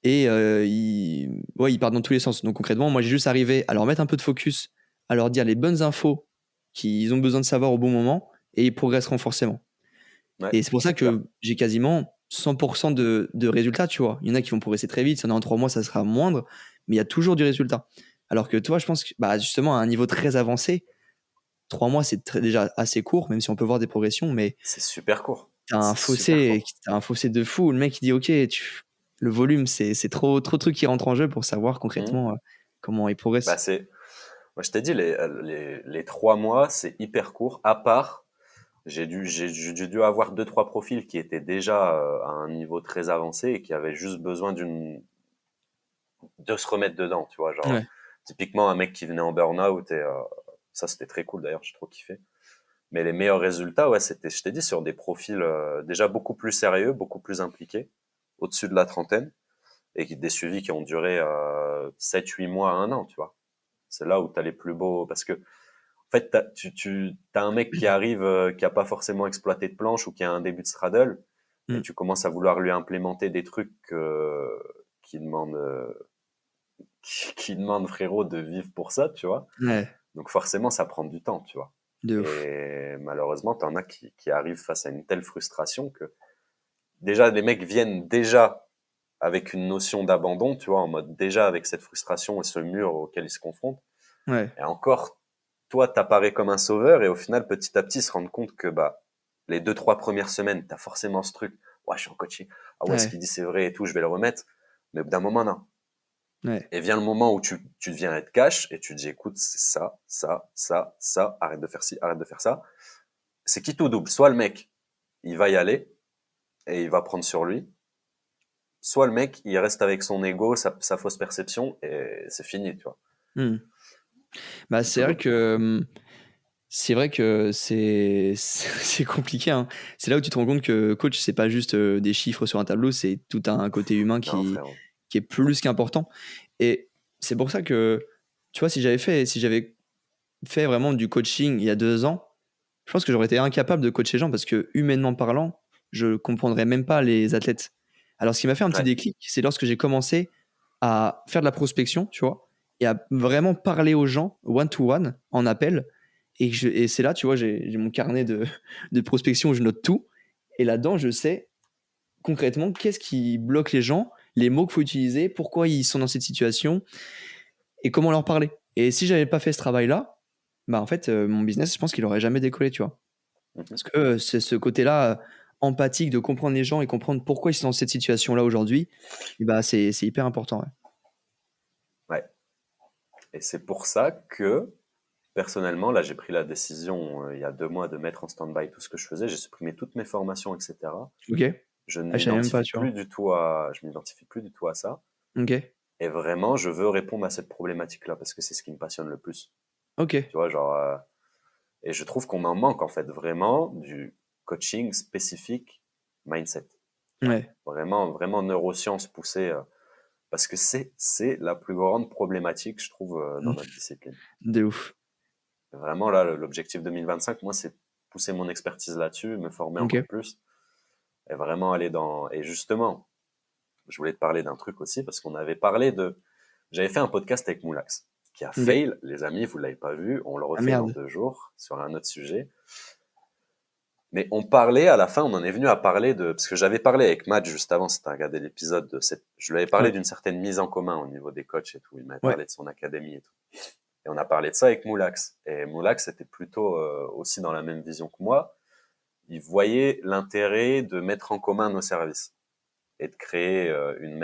et ouais, ils partent dans tous les sens. Donc concrètement, moi j'ai juste arrivé à leur mettre un peu de focus, à leur dire les bonnes infos qu'ils ont besoin de savoir au bon moment et ils progresseront forcément. Ouais, Et c'est pour ça c'est clair. que j'ai quasiment 100% de résultats, tu vois. Il y en a qui vont progresser très vite, ça en 3 mois ça sera moindre, mais il y a toujours du résultat. Alors que toi, je pense que bah, justement à un niveau très avancé, 3 mois c'est déjà assez court, même si on peut voir des progressions, mais C'est super court. t'as un C'est super fossé, court. t'as un fossé de fou. Le mec il dit ok, le volume c'est trop de trucs qui rentrent en jeu pour savoir Mm. concrètement comment il Bah, progresse. moi, je t'ai dit, les 3 mois, c'est hyper court, à part, j'ai dû avoir deux, trois profils qui étaient déjà à un niveau très avancé et qui avaient juste besoin de se remettre dedans, tu vois. Genre, Ouais, typiquement, un mec qui venait en burn-out et ça, c'était très cool d'ailleurs, j'ai trop kiffé. Mais les meilleurs résultats, ouais, c'était, je t'ai dit, sur des profils déjà beaucoup plus sérieux, beaucoup plus impliqués, au-dessus de la trentaine, et des suivis qui ont duré 7-8 mois à un an, tu vois. C'est là où tu as les plus beaux, parce que en fait, t'as un mec qui arrive, qui a pas forcément exploité de planche ou qui a un début de straddle, et mm, tu commences à vouloir lui implémenter des trucs qui demandent, qui demandent frérot de vivre pour ça, tu vois. ouais, Donc forcément, ça prend du temps, tu vois. de ouf. Et malheureusement, t'en as qui arrivent face à une telle frustration que déjà les mecs viennent déjà avec une notion d'abandon, tu vois, en mode déjà avec cette frustration et ce mur auquel ils se confrontent. Ouais, Et encore, toi, t'apparais comme un sauveur et au final, petit à petit, ils se rendent compte que bah les 2-3 premières semaines, t'as forcément ce truc. Ouais, je suis en coaching. Ah ouais, ce ouais, qu'il dit c'est vrai et tout, je vais le remettre. Mais au bout d'un moment, non. ouais, Et vient le moment où tu deviens être cash et tu te dis écoute, c'est ça, ça, ça, ça, arrête de faire ci, arrête de faire ça. C'est qui tout double. Soit le mec, il va y aller et il va prendre sur lui. soit le mec, il reste avec son ego, sa fausse perception, et c'est fini, tu vois. Hmm. Bah, C'est toujours plus. c'est vrai que c'est compliqué, hein. C'est là où tu te rends compte que coach, c'est pas juste des chiffres sur un tableau, c'est tout un côté humain Non, frérot. qui est plus qu'important. Et c'est pour ça que, tu vois, si j'avais fait vraiment du coaching il y a 2 ans, je pense que j'aurais été incapable de coacher les gens parce que, humainement parlant, je comprendrais même pas les athlètes. Alors, ce qui m'a fait un petit Ouais. déclic, c'est lorsque j'ai commencé à faire de la prospection, tu vois, et à vraiment parler aux gens one-to-one en appel. Et c'est là, tu vois, j'ai mon carnet de prospection où je note tout. Et là-dedans, je sais concrètement qu'est-ce qui bloque les gens, les mots qu'il faut utiliser, pourquoi ils sont dans cette situation et comment leur parler. Et si j'avais pas fait ce travail-là, bah en fait, mon business, je pense qu'il aurait jamais décollé, tu vois. Mhm. Parce que c'est ce côté-là empathique de comprendre les gens et comprendre pourquoi ils sont dans cette situation-là aujourd'hui, et bah c'est hyper important. Ouais. Ouais. Et c'est pour ça que, personnellement, là, j'ai pris la décision, il y a 2 mois, de mettre en stand-by tout ce que je faisais. J'ai supprimé toutes mes formations, etc. Ok. Je ne Ah, je savais même pas, m'identifie tu vois. plus du tout à, je m'identifie plus du tout à ça. Ok. Et vraiment, je veux répondre à cette problématique-là parce que c'est ce qui me passionne le plus. Ok. Tu vois, genre, et je trouve qu'on en manque, en fait, vraiment du coaching spécifique mindset. Ouais. Vraiment, vraiment neurosciences poussées, parce que c'est la plus grande problématique, je trouve, dans notre discipline. De ouf. Vraiment, là, l'objectif 2025, moi, c'est pousser mon expertise là-dessus, me former Ok. encore plus et vraiment aller dans. Et justement, je voulais te parler d'un truc aussi parce qu'on avait parlé de. J'avais fait un podcast avec Moulax qui a Ok. fail, les amis, vous l'avez pas vu, on le Ah refait dans merde. 2 jours sur un autre sujet. Mais on parlait, à la fin, on en est venu à parler de. Parce que j'avais parlé avec Matt juste avant, si tu as regardé l'épisode, je lui avais parlé Ouais. d'une certaine mise en commun au niveau des coachs et tout. Il m'avait Ouais. parlé de son académie et tout. Et on a parlé de ça avec Moulax. Et Moulax était plutôt aussi dans la même vision que moi. Il voyait l'intérêt de mettre en commun nos services et de créer une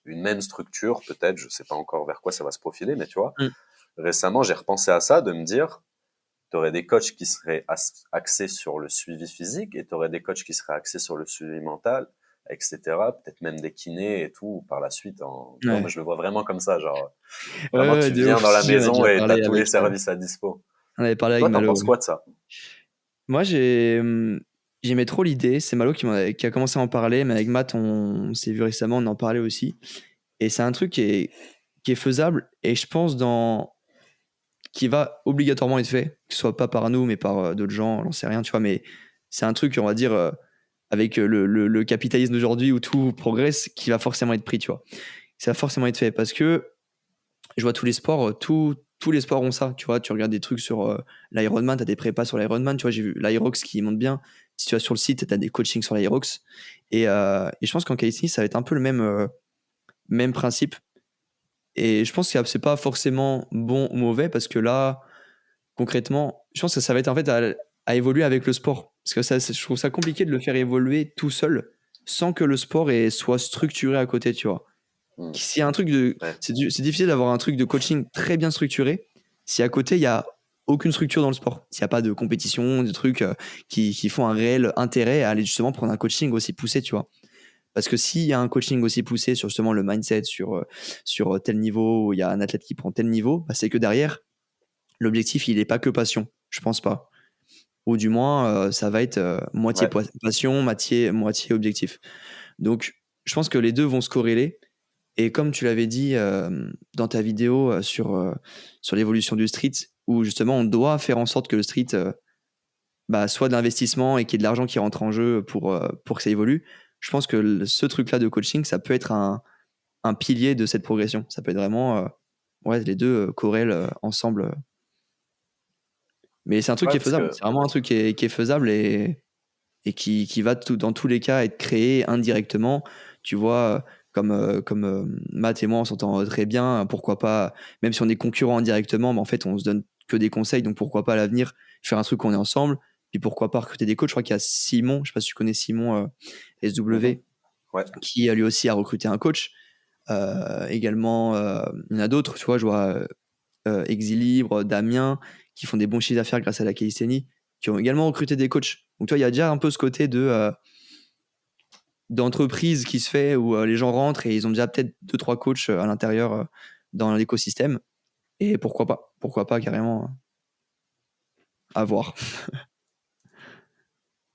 même structure, peut-être, je sais pas encore vers quoi ça va se profiler, mais tu vois, Mm. récemment, j'ai repensé à ça, de me dire, tu aurais des coachs qui seraient axés sur le suivi physique et tu aurais des coachs qui seraient axés sur le suivi mental, etc. Peut-être même des kinés et tout par la suite. Tu vois, moi, Ouais. je le vois vraiment comme ça, genre, Ouais, vraiment, ouais, tu de viens ouf. dans la Si, maison et tu as tous les services à dispo. on avait parlé avec Toi, t'en Malo. penses quoi de ça? Moi, j'aimais trop l'idée. C'est Malo qui a commencé à en parler, mais avec Matt, on s'est vu récemment, on en parlait aussi. Et c'est un truc qui est faisable et je pense qui va obligatoirement être fait, que ce soit pas par nous, mais par d'autres gens, j'en sais rien, tu vois. Mais c'est un truc, on va dire, avec le capitalisme d'aujourd'hui où tout progresse, qui va forcément être pris, tu vois. Ça va forcément être fait parce que je vois tous les sports, tous les sports ont ça, tu vois. Tu regardes des trucs sur l'Ironman, tu as des prépas sur l'Ironman, tu vois. J'ai vu l'Irox qui monte bien. Si tu vas sur le site, tu as des coachings sur l'Irox. Et je pense qu'en calisthenics, ça va être un peu le même principe. Et je pense que c'est pas forcément bon ou mauvais parce que là, concrètement, je pense que ça va être en fait à évoluer avec le sport. Parce que je trouve ça compliqué de le faire évoluer tout seul sans que le sport soit structuré à côté, tu vois. Hmm. S'il y a un truc de. Ouais. C'est difficile d'avoir un truc de coaching très bien structuré si à côté, il y a aucune structure dans le sport. S'il n'y a pas de compétition, de trucs qui font un réel intérêt à aller justement prendre un coaching aussi poussé, tu vois. Parce que s'il y a un coaching aussi poussé sur justement le mindset, sur tel niveau, où il y a un athlète qui prend tel niveau, bah, c'est que derrière, l'objectif, il n'est pas que passion. Je pense pas. Ou du moins, ça va être moitié Ouais. passion, moitié objectif. Donc, je pense que les deux vont se corréler. Et comme tu l'avais dit dans ta vidéo sur l'évolution du street, où justement on doit faire en sorte que le street soit de l'investissement et qu'il y ait de l'argent qui rentre en jeu pour que ça évolue, je pense que ce truc-là de coaching, ça peut être un pilier de cette progression. Ça peut être vraiment, ouais, les deux corrèlent ensemble. Mais c'est un truc Ouais, qui est parce faisable. que C'est vraiment un truc qui est faisable et qui va dans tous les cas être créé indirectement. Tu vois, comme Matt et moi, on s'entend très bien. Pourquoi pas, même si on est concurrents indirectement, mais en fait, on se donne que des conseils. Donc pourquoi pas à l'avenir faire un truc où on est ensemble. Puis pourquoi pas recruter des coachs. Je crois qu'il y a Simon, je sais pas si tu connais Simon Mhm. SW, Ouais. qui lui aussi a recruté un coach. Également, il y en a d'autres. Tu vois, je vois Exilibre, Damien, qui font des bons chiffres d'affaires grâce à la calisthénie, qui ont également recruté des coachs. Donc toi, il y a déjà un peu ce côté de d'entreprise qui se fait où les gens rentrent et ils ont déjà peut-être 2-3 coachs à l'intérieur dans l'écosystème. Et pourquoi pas carrément à voir.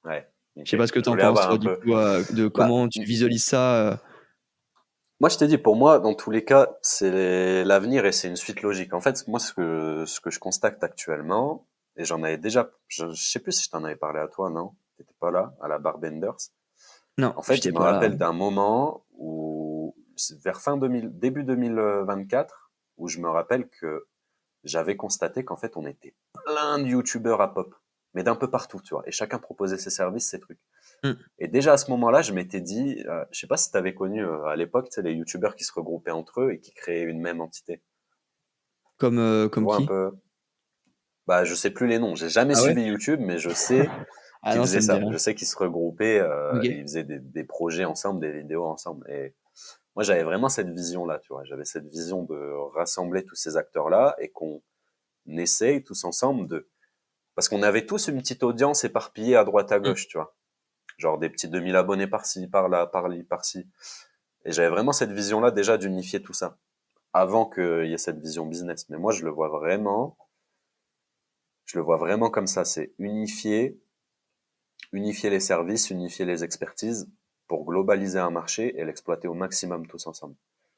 Ouais, Je sais ok. pas ce que Je tu en voulais penses, avoir toi, un du peu. coup, de Bah, comment tu visualises ça. moi, je t'ai dit, pour moi, dans tous les cas, c'est l'avenir et c'est une suite logique. En fait, moi, ce que je constate actuellement, et j'en avais déjà, je sais plus si je t'en avais parlé à toi, non? T'étais pas là, à la Barbenders. Non, En fait, je j'étais me pas là. rappelle d'un moment où, c'est vers fin 2000, début 2024, où je me rappelle que j'avais constaté qu'en fait, on était plein de youtubeurs à pop, mais d'un peu partout, tu vois. Et chacun proposait ses services, ses trucs. Hmm. Et déjà à ce moment-là, je m'étais dit, je sais pas si tu avais connu à l'époque, tu sais, les youtubeurs qui se regroupaient entre eux et qui créaient une même entité. Tu Comme vois un qui? peu? Bah, je sais plus les noms. J'ai jamais Ah ouais? suivi YouTube, mais je sais Ah qu'ils non, faisaient ça me dit ça. rien. Je sais qu'ils se regroupaient, Ok. ils faisaient des projets ensemble, des vidéos ensemble. Et moi, j'avais vraiment cette vision-là, tu vois. J'avais cette vision de rassembler tous ces acteurs-là et qu'on essaye tous ensemble de, parce qu'on avait tous une petite audience éparpillée à droite à Hmm. gauche, tu vois. Genre des petits 2000 abonnés par-ci, par-là, par-ci. Et j'avais vraiment cette vision-là déjà d'unifier tout ça avant qu'il y ait cette vision business. Mais moi, je le vois vraiment comme ça. C'est unifier les services, unifier les expertises pour globaliser un marché et l'exploiter au maximum tous ensemble.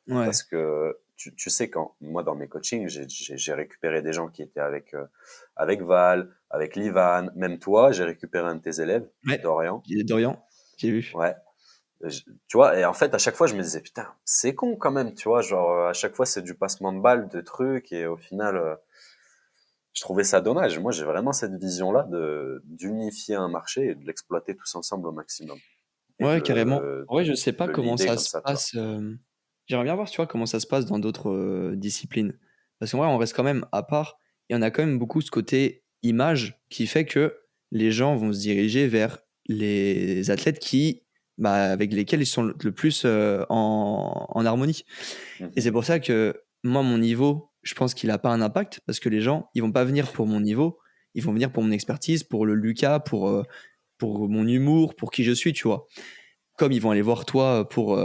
Ouais. Parce que tu sais, quand moi dans mes coachings, j'ai récupéré des gens qui étaient avec Val, avec Livan, même toi, j'ai récupéré un de tes élèves, Ouais. Dorian. Dorian, j'ai vu. Ouais. Tu vois, et en fait, à chaque fois, je me disais, putain, c'est con quand même, tu vois, genre, à chaque fois, c'est du passement de balles, de trucs, et au final, je trouvais ça dommage. Moi, j'ai vraiment cette vision-là d'unifier un marché et de l'exploiter tous ensemble au maximum. Et Ouais, carrément. Ouais, je sais de pas le comment leader ça comme se ça, tu vois. passe. J'aimerais bien voir, tu vois, comment ça se passe dans d'autres disciplines. Parce qu'en vrai, on reste quand même à part. Et on a quand même beaucoup ce côté image qui fait que les gens vont se diriger vers les athlètes qui, bah, avec lesquels ils sont le plus en harmonie. Et Mhm. c'est pour ça que moi, mon niveau, je pense qu'il n'a pas un impact parce que les gens, ils vont pas venir pour mon niveau, ils vont venir pour mon expertise, pour le Lucas, pour mon humour, pour qui je suis, tu vois. Comme ils vont aller voir toi pour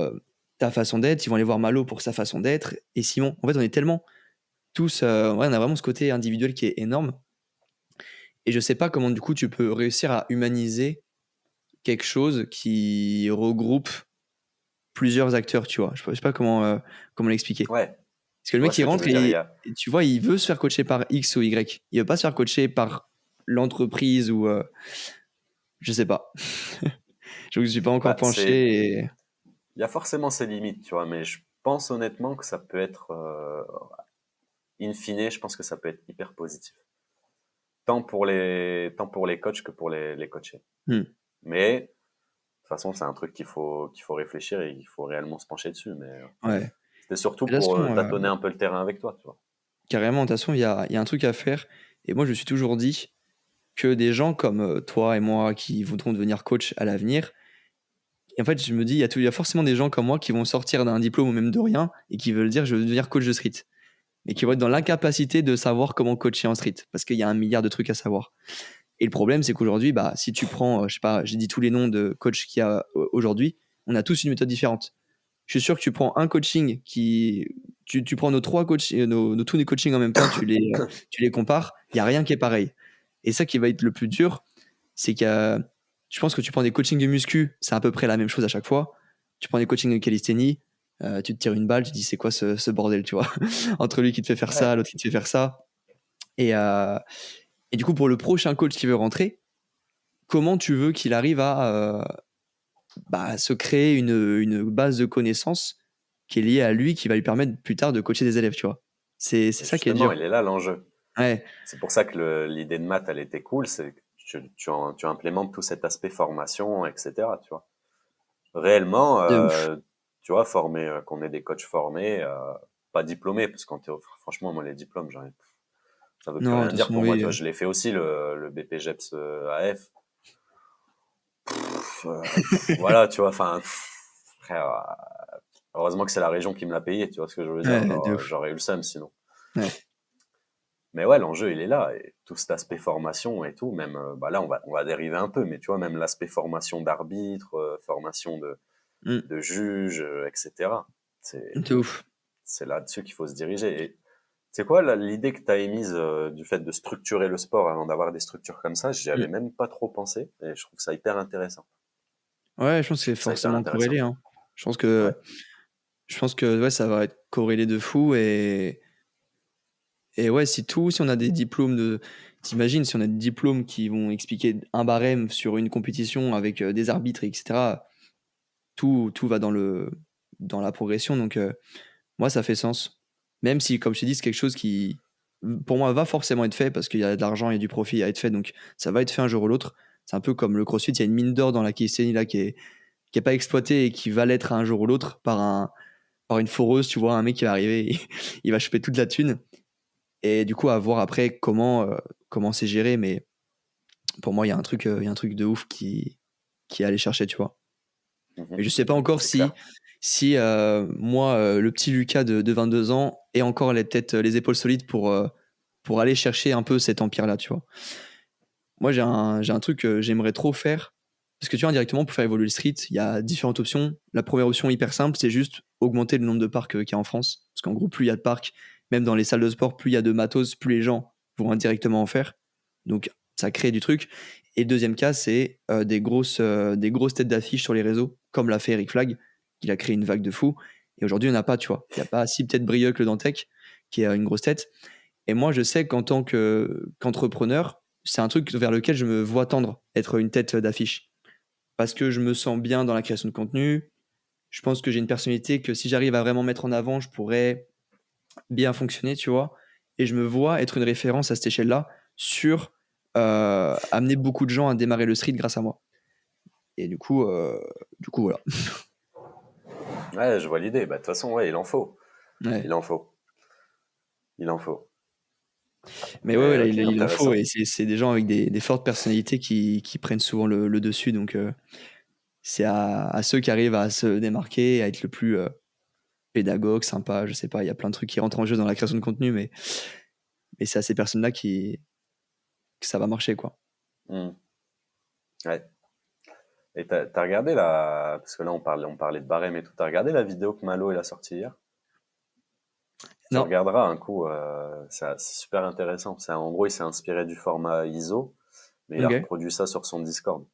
ta façon d'être, ils vont aller voir Malo pour sa façon d'être, et Simon. En fait, on est tellement tous, ouais, on a vraiment ce côté individuel qui est énorme. Et je sais pas comment du coup tu peux réussir à humaniser quelque chose qui regroupe plusieurs acteurs, tu vois. Je sais pas comment l'expliquer. Ouais, Parce que le je vois mec, ce il que tu rentre veux dire. et tu vois, il veut se faire coacher par X ou Y. Il veut pas se faire coacher par l'entreprise ou je sais pas. Je ne suis pas encore Bah, penché et il y a forcément ses limites, tu vois, mais je pense honnêtement que ça peut être, in fine, je pense que ça peut être hyper positif. Tant pour les coachs que pour les coachés. Hmm. Mais, de toute façon, c'est un truc qu'il faut réfléchir et il faut réellement se pencher dessus. Mais Ouais. c'était surtout De toute pour façon, tâtonner un peu le terrain avec toi, tu vois. carrément, de toute façon, il y a un truc à faire. Et moi, je me suis toujours dit que des gens comme toi et moi qui voudront devenir coach à l'avenir, et en fait, je me dis, il y a forcément des gens comme moi qui vont sortir d'un diplôme ou même de rien et qui veulent dire, je veux devenir coach de street. Mais qui vont être Mhm. dans l'incapacité de savoir comment coacher en street. Parce qu'il y a un milliard de trucs à savoir. Et le problème, c'est qu'aujourd'hui, bah, si tu prends, je sais pas, j'ai dit tous les noms de coachs qu'il y a aujourd'hui, on a tous une méthode différente. Je suis sûr que tu prends un coaching tu prends nos trois coachs, tous les coachings en même temps, tu les compares, il n'y a rien qui est pareil. Et ça qui va être le plus dur, c'est je pense que tu prends des coachings de muscu, c'est à peu près la même chose à chaque fois. Tu prends des coachings de calisthénie, tu te tires une balle, tu te dis c'est quoi ce bordel, tu vois. Entre lui qui te fait faire ça, Ouais. l'autre qui te fait faire ça. Et, euh, et du coup, pour le prochain coach qui veut rentrer, comment tu veux qu'il arrive à se créer une base de connaissances qui est liée à lui, qui va lui permettre plus tard de coacher des élèves, tu vois. C'est Et ça qui est justement, dur. il est là l'enjeu. Ouais, C'est pour ça que l'idée de maths, elle était cool, c'est que tu implémentes tout cet aspect formation, etc., tu vois. Réellement, de ouf. tu vois, qu'on ait des coachs formés, pas diplômés, parce qu'en franchement, moi, les diplômes, ça veut plus Non, de rien toute dire façon, pour moi, oui. tu vois. Je l'ai fait aussi, le BPGEPS AF. Voilà, tu vois, enfin, frère, heureusement que c'est la région qui me l'a payé, tu vois ce que je veux dire. Ouais, de Genre, ouf. j'aurais eu le seum sinon. Ouais. Mais ouais, l'enjeu, il est là. Et tout cet aspect formation et tout, même, bah là, on va dériver un peu, mais tu vois, même l'aspect formation d'arbitre, formation Mm. de juge, etc. De ouf. C'est là-dessus qu'il faut se diriger. Et c'est quoi l'idée que tu as émise du fait de structurer le sport avant d'avoir des structures comme ça? J'y avais Mm. même pas trop pensé et je trouve ça hyper intéressant. Ouais, je pense que Je c'est trouve ça hyper forcément intéressant. corrélé, hein. Je pense Ouais. que, je pense que ouais, ça va être corrélé de fou. Et ouais, si on a des diplômes de. T'imagines, si on a des diplômes qui vont expliquer un barème sur une compétition avec des arbitres, etc., tout va dans la progression. Donc, moi, ça fait sens. Même si, comme je t'ai dit, c'est quelque chose qui, pour moi, va forcément être fait parce qu'il y a de l'argent, il y a du profit à être fait. Donc, ça va être fait un jour ou l'autre. C'est un peu comme le CrossFit, il y a une mine d'or dans la calisthénie là qui est pas exploitée et qui va l'être un jour ou l'autre par une foreuse, tu vois, un mec qui va arriver, il va choper toute la thune. Et du coup, à voir après comment c'est géré. Mais pour moi, il y a un truc de ouf qui est allé chercher, tu vois. Mais Mhm. je sais pas encore C'est clair. si moi, le petit Lucas de 22 ans, ait encore peut-être les épaules solides pour aller chercher un peu cet empire-là, tu vois. Moi, j'ai un truc que j'aimerais trop faire. Parce que tu vois, indirectement, pour faire évoluer le street, il y a différentes options. La première option hyper simple, c'est juste augmenter le nombre de parcs qu'il y a en France. Parce qu'en gros, plus il y a de parcs, même dans les salles de sport, plus il y a de matos, plus les gens vont indirectement en faire. Donc, ça crée du truc. Et le deuxième cas, c'est des grosses têtes d'affiche sur les réseaux, comme l'a fait Eric Flag, qui a créé une vague de fou. Et aujourd'hui, il n'y en a pas, tu vois. Il n'y a pas si peut-être Brieuc le Dantec, qui a une grosse tête. Et moi, je sais qu'en tant qu'entrepreneur, c'est un truc vers lequel je me vois tendre, être une tête d'affiche. Parce que je me sens bien dans la création de contenu. Je pense que j'ai une personnalité que si j'arrive à vraiment mettre en avant, je pourrais bien fonctionner, tu vois. Et je me vois être une référence à cette échelle-là sur amener beaucoup de gens à démarrer le street grâce à moi. Et du coup voilà. Ouais, je vois l'idée. Bah, de toute façon, ouais, il en faut. Ouais. Il en faut. Il en faut. Mais ouais, Mais là, ok, il en faut. intéressant. Et c'est des gens avec des fortes personnalités qui prennent souvent le dessus. Donc, c'est à ceux qui arrivent à se démarquer, à être le plus pédagogue, sympa, je sais pas, il y a plein de trucs qui rentrent en jeu dans la création de contenu, mais c'est à ces personnes-là que ça va marcher, quoi. Hmm. Ouais. Et t'as regardé la, parce que là on parlait de barème et tout, t'as regardé la vidéo que Malo il a sortie hier? Tu Non, regarderas un coup, c'est super intéressant. En gros, il s'est inspiré du format ISO, mais il a ok, reproduit ça sur son Discord.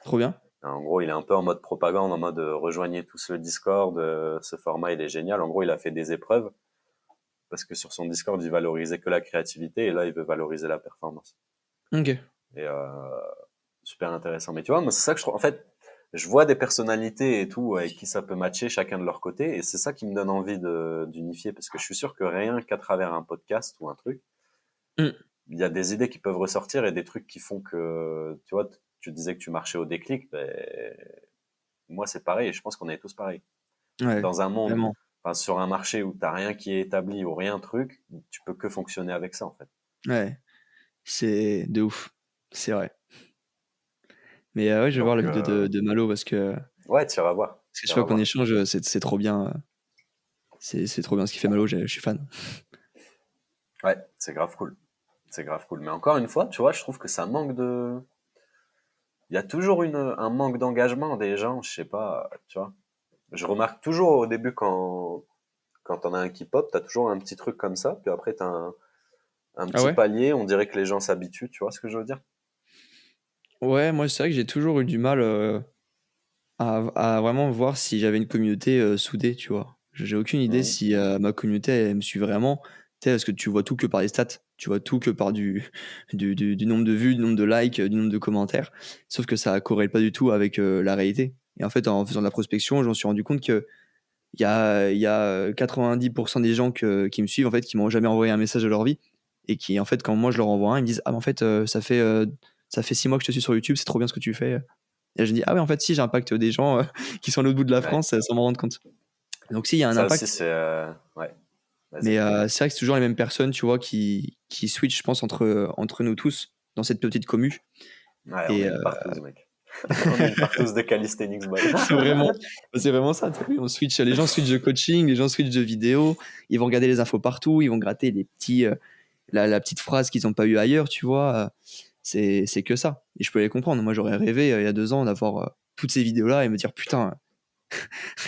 trop bien. En gros, il est un peu en mode propagande, en mode rejoignez tous le Discord, ce format il est génial. En gros, il a fait des épreuves parce que sur son Discord, il valorisait que la créativité et là, il veut valoriser la performance. Ok, Et super intéressant. Mais tu vois, moi, c'est ça que je trouve. En fait, je vois des personnalités et tout avec qui ça peut matcher chacun de leur côté, et c'est ça qui me donne envie d'unifier parce que je suis sûr que rien qu'à travers un podcast ou un truc, hmm, il y a des idées qui peuvent ressortir et des trucs qui font que, tu vois, tu disais que tu marchais au déclic, ben, moi c'est pareil, et je pense qu'on est tous pareils. ouais, Dans un monde, vraiment, enfin, sur un marché où t'as rien qui est établi ou rien truc, tu peux que fonctionner avec ça en fait. ouais, c'est de ouf, c'est vrai. Mais ouais, je vais voir la Donc, vidéo de Malo ouais, tu vas voir, parce que tu je vois vas qu'on voir. échange, c'est trop bien, c'est trop bien ce qu'il fait Malo, je suis fan. Ouais, c'est grave cool. C'est grave cool. Mais encore une fois, tu vois, je trouve que ça manque de. Il y a toujours un manque d'engagement des gens, je sais pas, tu vois. Je remarque toujours au début quand on a un qui pop, t'as toujours un petit truc comme ça, puis après t'as un Ah petit ouais? palier, on dirait que les gens s'habituent, tu vois ce que je veux dire? Ouais, moi c'est vrai que j'ai toujours eu du mal à vraiment voir si j'avais une communauté soudée, tu vois. J'ai aucune idée Mhm. si ma communauté elle me suit vraiment. Tu sais, parce que tu vois tout que par les stats, tu vois tout que par du nombre de vues, du nombre de likes, du nombre de commentaires. Sauf que ça corrèle pas du tout avec la réalité. Et en fait, en faisant de la prospection, j'en suis rendu compte que il y a 90% des gens qui me suivent, en fait, qui m'ont jamais envoyé un message de leur vie. Et qui, en fait, quand moi je leur envoie un, ils me disent: Ah, mais en fait, ça fait 6 mois que je te suis sur YouTube, c'est trop bien ce que tu fais. Et je me dis: Ah, ouais, en fait, si, j'impacte des gens qui sont à l'autre bout de la Ouais. France sans m'en rendre compte. Donc, si, il y a un Ça aussi, impact. c'est. Ouais, vas-y. Mais c'est vrai que c'est toujours les mêmes personnes, tu vois, qui switchent, je pense, entre nous tous dans cette petite commu. Ouais, on Et est une partouze, mec. On est une partouze de calisthenics, boy. c'est vraiment ça. Tu vois, les gens switchent de coaching, les gens switchent de vidéo, ils vont regarder les infos partout, ils vont gratter la petite phrase qu'ils n'ont pas eu ailleurs, tu vois. C'est que ça. Et je peux les comprendre. Moi, j'aurais rêvé il y a 2 ans d'avoir toutes ces vidéos-là et me dire: Putain,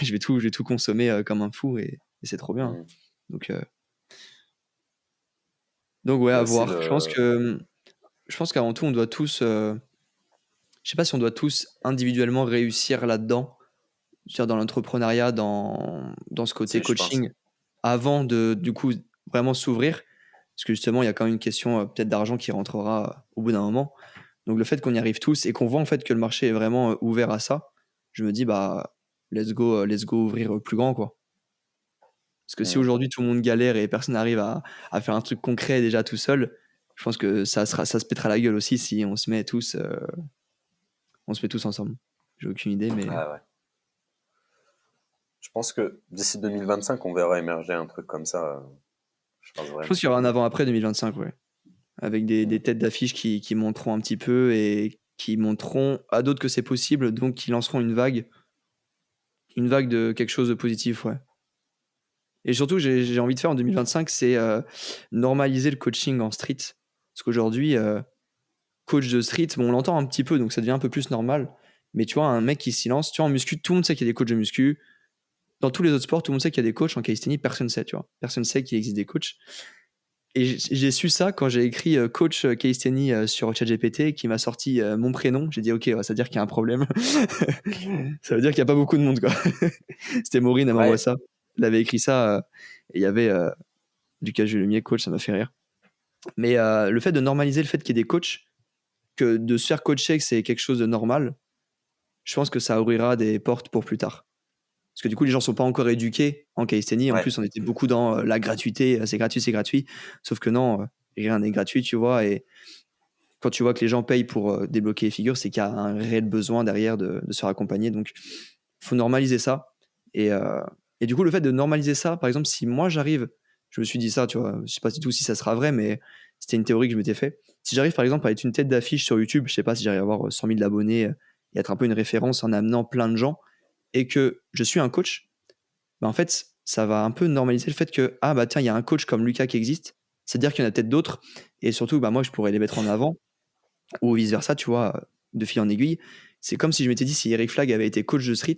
je vais tout consommer comme un fou et c'est trop bien. Mm. Donc, ouais, Il y a à aussi voir. le. Je pense qu'avant tout, on doit tous, je sais pas si on doit tous individuellement réussir là-dedans, c'est-à-dire dans l'entrepreneuriat, dans ce côté Si, je pense. coaching, avant de, du coup, vraiment s'ouvrir. Parce que justement, il y a quand même une question peut-être d'argent qui rentrera au bout d'un moment. Donc le fait qu'on y arrive tous et qu'on voit en fait que le marché est vraiment ouvert à ça, je me dis, bah, let's go ouvrir plus grand, quoi. Parce que si Mm. aujourd'hui tout le monde galère et personne n'arrive à faire un truc concret déjà tout seul, je pense que ça se pètera la gueule aussi si on se met tous ensemble. J'ai aucune idée, mais Ah ouais. Je pense que d'ici 2025, on verra émerger un truc comme ça. Je pense je pense vraiment. qu'il y aura un avant-après 2025, ouais. Avec des Mm. têtes d'affiche qui monteront un petit peu et qui montreront à d'autres que c'est possible, donc qui lanceront une vague de quelque chose de positif, ouais. Et surtout, j'ai envie de faire en 2025, c'est normaliser le coaching en street. Parce qu'aujourd'hui, coach de street, bon, on l'entend un petit peu, donc ça devient un peu plus normal. Mais tu vois, un mec qui s'y lance, tu vois, en muscu, tout le monde sait qu'il y a des coachs de muscu. Dans tous les autres sports, tout le monde sait qu'il y a des coachs. En calisthénie, personne ne sait, tu vois. Personne ne sait qu'il existe des coachs. Et j'ai su ça quand j'ai écrit coach calisthénie sur ChatGPT qui m'a sorti mon prénom. J'ai dit, OK, ouais, ça veut dire qu'il y a un problème. Ça veut dire qu'il n'y a pas beaucoup de monde, quoi. C'était Maureen, elle m'envoie Ouais, ça. Elle avait écrit ça et il y avait Lucas Julumier, coach, ça m'a fait rire. Mais le fait de normaliser le fait qu'il y ait des coachs, que de se faire coacher, que c'est quelque chose de normal, je pense que ça ouvrira des portes pour plus tard. Parce que du coup, les gens sont pas encore éduqués en calisthénie. En ouais. plus, on était beaucoup dans la gratuité, c'est gratuit, c'est gratuit. Sauf que non, rien n'est gratuit, tu vois. Et quand tu vois que les gens payent pour débloquer les figures, c'est qu'il y a un réel besoin derrière de se faire accompagner. Donc, il faut normaliser ça. Et, euh, et du coup, le fait de normaliser ça, par exemple, si moi j'arrive, je me suis dit ça, tu vois, je sais pas du tout si ça sera vrai, mais c'était une théorie que je m'étais fait. Si j'arrive, par exemple, à être une tête d'affiche sur YouTube, je sais pas si j'arrive à avoir 100 000 abonnés et être un peu une référence en amenant plein de gens, et que je suis un coach, bah en fait, ça va un peu normaliser le fait que, ah bah tiens, il y a un coach comme Lucas qui existe, c'est-à-dire qu'il y en a peut-être d'autres, et surtout, bah moi, je pourrais les mettre en avant, ou vice-versa, tu vois, de fil en aiguille. C'est comme si je m'étais dit, si Eric Flag avait été coach de street,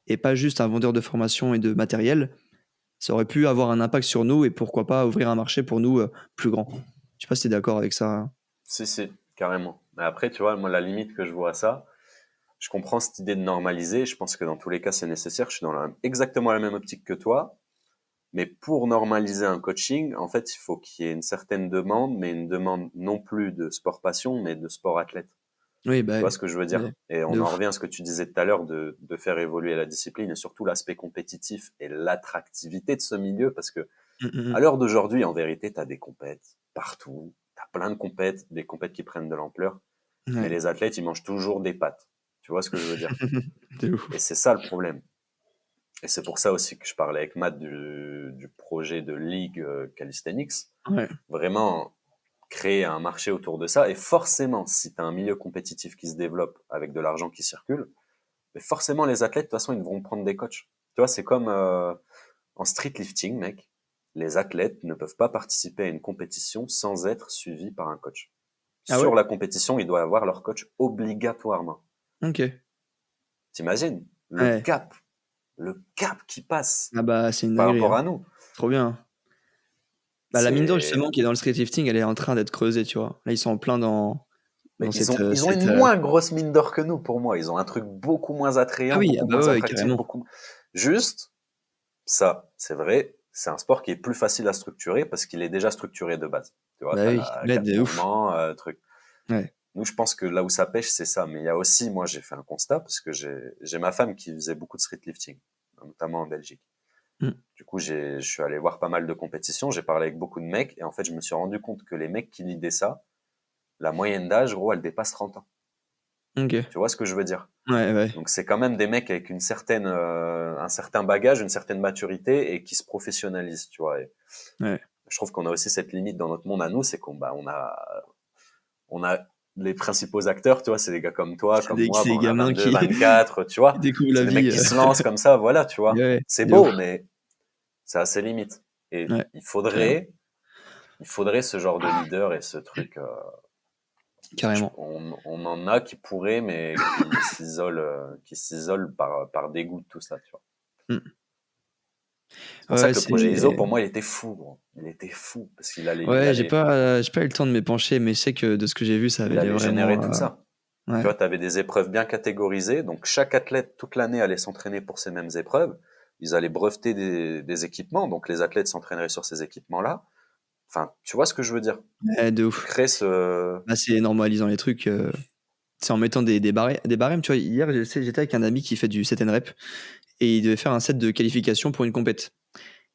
et pas juste un vendeur de formation et de matériel, ça aurait pu avoir un impact sur nous, et pourquoi pas ouvrir un marché pour nous plus grand. Je sais pas si t'es d'accord avec ça, hein. Si, carrément. Mais après, tu vois, moi, la limite que je vois à ça, je comprends cette idée de normaliser. Je pense que dans tous les cas, c'est nécessaire. Je suis dans exactement la même optique que toi. Mais pour normaliser un coaching, en fait, il faut qu'il y ait une certaine demande, mais une demande non plus de sport passion, mais de sport athlète. Oui, bah Tu vois oui. ce que je veux dire? Ouais. Et on De en ouf. revient à ce que tu disais tout à l'heure de faire évoluer la discipline et surtout l'aspect compétitif et l'attractivité de ce milieu, parce que à l'heure d'aujourd'hui, en vérité, tu as des compètes partout, tu as plein de compètes, des compètes qui prennent de l'ampleur, mais Ouais. les athlètes, ils mangent toujours des pâtes. Tu vois ce que je veux dire? De Et ouf. c'est ça le problème. Et c'est pour ça aussi que je parlais avec Matt du projet de Ligue Calisthenics. Ouais. Vraiment créer un marché autour de ça. Et forcément, si tu as un milieu compétitif qui se développe avec de l'argent qui circule, mais forcément, les athlètes, de toute façon, ils vont prendre des coachs. Tu vois, c'est comme en street lifting, mec. Les athlètes ne peuvent pas participer à une compétition sans être suivis par un coach. Ah ouais? Sur la compétition, ils doivent avoir leur coach obligatoirement. Ok. T'imagines Ouais. le cap qui passe Ah bah, c'est une par dinguerie, rapport hein. à nous. Trop bien. Bah, la mine d'or, C'est, justement, qui est dans le street lifting, elle est en train d'être creusée, tu vois. Là, ils sont en plein mais dans cette. ils ont une moins grosse mine d'or que nous, pour moi. Ils ont un truc beaucoup moins Ah attrayant, oui, ah beaucoup bah moins ouais, attractif, carrément. beaucoup, juste, ça, c'est vrai, c'est un sport qui est plus facile à structurer parce qu'il est déjà structuré de base. Tu vois, Bah t'as oui, la l'aide quatre de ouf. mouvements, truc. Ouais. Nous, je pense que là où ça pêche, c'est ça. Mais il y a aussi, moi, j'ai fait un constat parce que j'ai ma femme qui faisait beaucoup de street lifting, notamment en Belgique. Mm. Du coup, je suis allé voir pas mal de compétitions, j'ai parlé avec beaucoup de mecs et en fait, je me suis rendu compte que les mecs qui lidaient ça, la moyenne d'âge, gros, elle dépasse 30 ans. Ok. Tu vois ce que je veux dire? Ouais, ouais. Donc c'est quand même des mecs avec une certaine, un certain bagage, une certaine maturité et qui se professionnalisent, tu vois. Et Ouais. je trouve qu'on a aussi cette limite dans notre monde à nous, c'est qu'on bah, on a les principaux acteurs, tu vois, c'est des gars comme toi, comme moi, C'est bah, des on a gamins 22, qui, 24, tu qui vois. découvrent la C'est des mecs vie. qui se lancent comme ça, voilà, tu vois. Ouais, C'est de ouf. beau, mais ça a ses limites. Et Ouais, carrément. il faudrait ce genre de leader et ce truc Carrément. On en a qui pourraient, mais qui s'isolent par dégoût de tout ça, tu vois. Mm. C'est pour ça Ouais, que le projet ISO, pour moi, il était fou, gros. Il était fou, parce ouais, j'ai pas eu le temps de m'y pencher, mais je sais que de ce que j'ai vu, ça avait il l'air allait générer vraiment. tout ça. Tu Ouais. vois, tu avais des épreuves bien catégorisées, donc chaque athlète, toute l'année, allait s'entraîner pour ces mêmes épreuves. Ils allaient breveter des équipements, donc les athlètes s'entraîneraient sur ces équipements-là. Enfin, tu vois ce que je veux dire? Ouais, de Tu ouf. crées ce... Bah, c'est normalisant les trucs. C'est en mettant des barèmes. Tu vois, hier, j'étais avec un ami qui fait du set and rep et il devait faire un set de qualification pour une compète.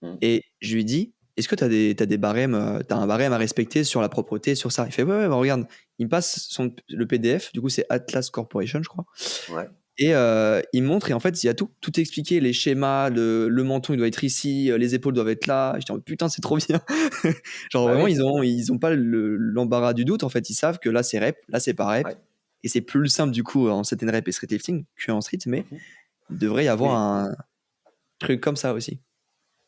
Hmm. Et je lui dis, est-ce que t'as des barèmes, t'as un barème à respecter sur la propreté, sur ça? Il fait, ouais, bah, regarde. Il me passe le PDF, du coup, c'est Atlas Corporation, je crois. Ouais. Et il me montre, et en fait, il y a tout expliqué, les schémas, le menton, il doit être ici, les épaules doivent être là. Je dis, oh, putain, c'est trop bien. Genre, Bah vraiment, oui. ils ont pas l'embarras du doute. En fait, ils savent que là, c'est rep, là, c'est pas rep. Ouais. Et c'est plus simple, du coup, en set and rep et street lifting qu'en street, mais Mhm. il devrait y avoir Oui. un truc comme ça aussi.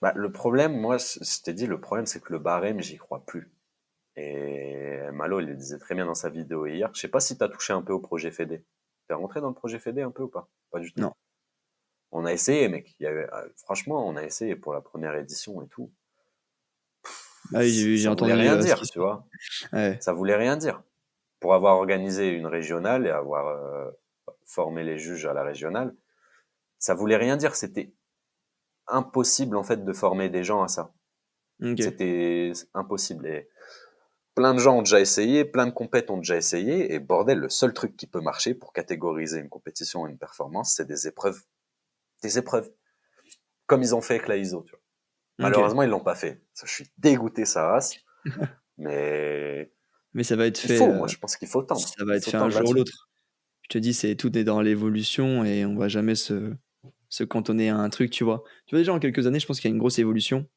Bah, le problème, moi, je t'ai dit, le problème, c'est que le barème, j'y crois plus. Et Malo, il le disait très bien dans sa vidéo hier. Je sais pas si tu as touché un peu au projet Fédé. T'es rentré dans le projet Fédé un peu ou pas? Pas du tout. Non. On a essayé, mec. Franchement, on a essayé pour la première édition et tout. Ah oui, j'ai Ça voulait entendu rien ce qui dire, se tu fait. vois. Ouais. Ça voulait rien dire. Pour avoir organisé une régionale et avoir formé les juges à la régionale, ça voulait rien dire. C'était impossible, en fait, de former des gens à ça. Ok. C'était impossible. Et plein de gens ont déjà essayé, plein de compètes ont déjà essayé, et bordel, le seul truc qui peut marcher pour catégoriser une compétition et une performance, c'est des épreuves. Des épreuves. Comme ils ont fait avec la ISO, tu vois. Ok. Malheureusement, ils l'ont pas fait. Je suis dégoûté, sa race, mais Mais ça va être il fait, faut, moi, je pense qu'il faut tendre. ça va Il être faut fait un tendre jour ou là-dessus. l'autre. Je te dis, tout est dans l'évolution et on va jamais se cantonner à un truc, tu vois. Tu vois, déjà, en quelques années, je pense qu'il y a une grosse évolution.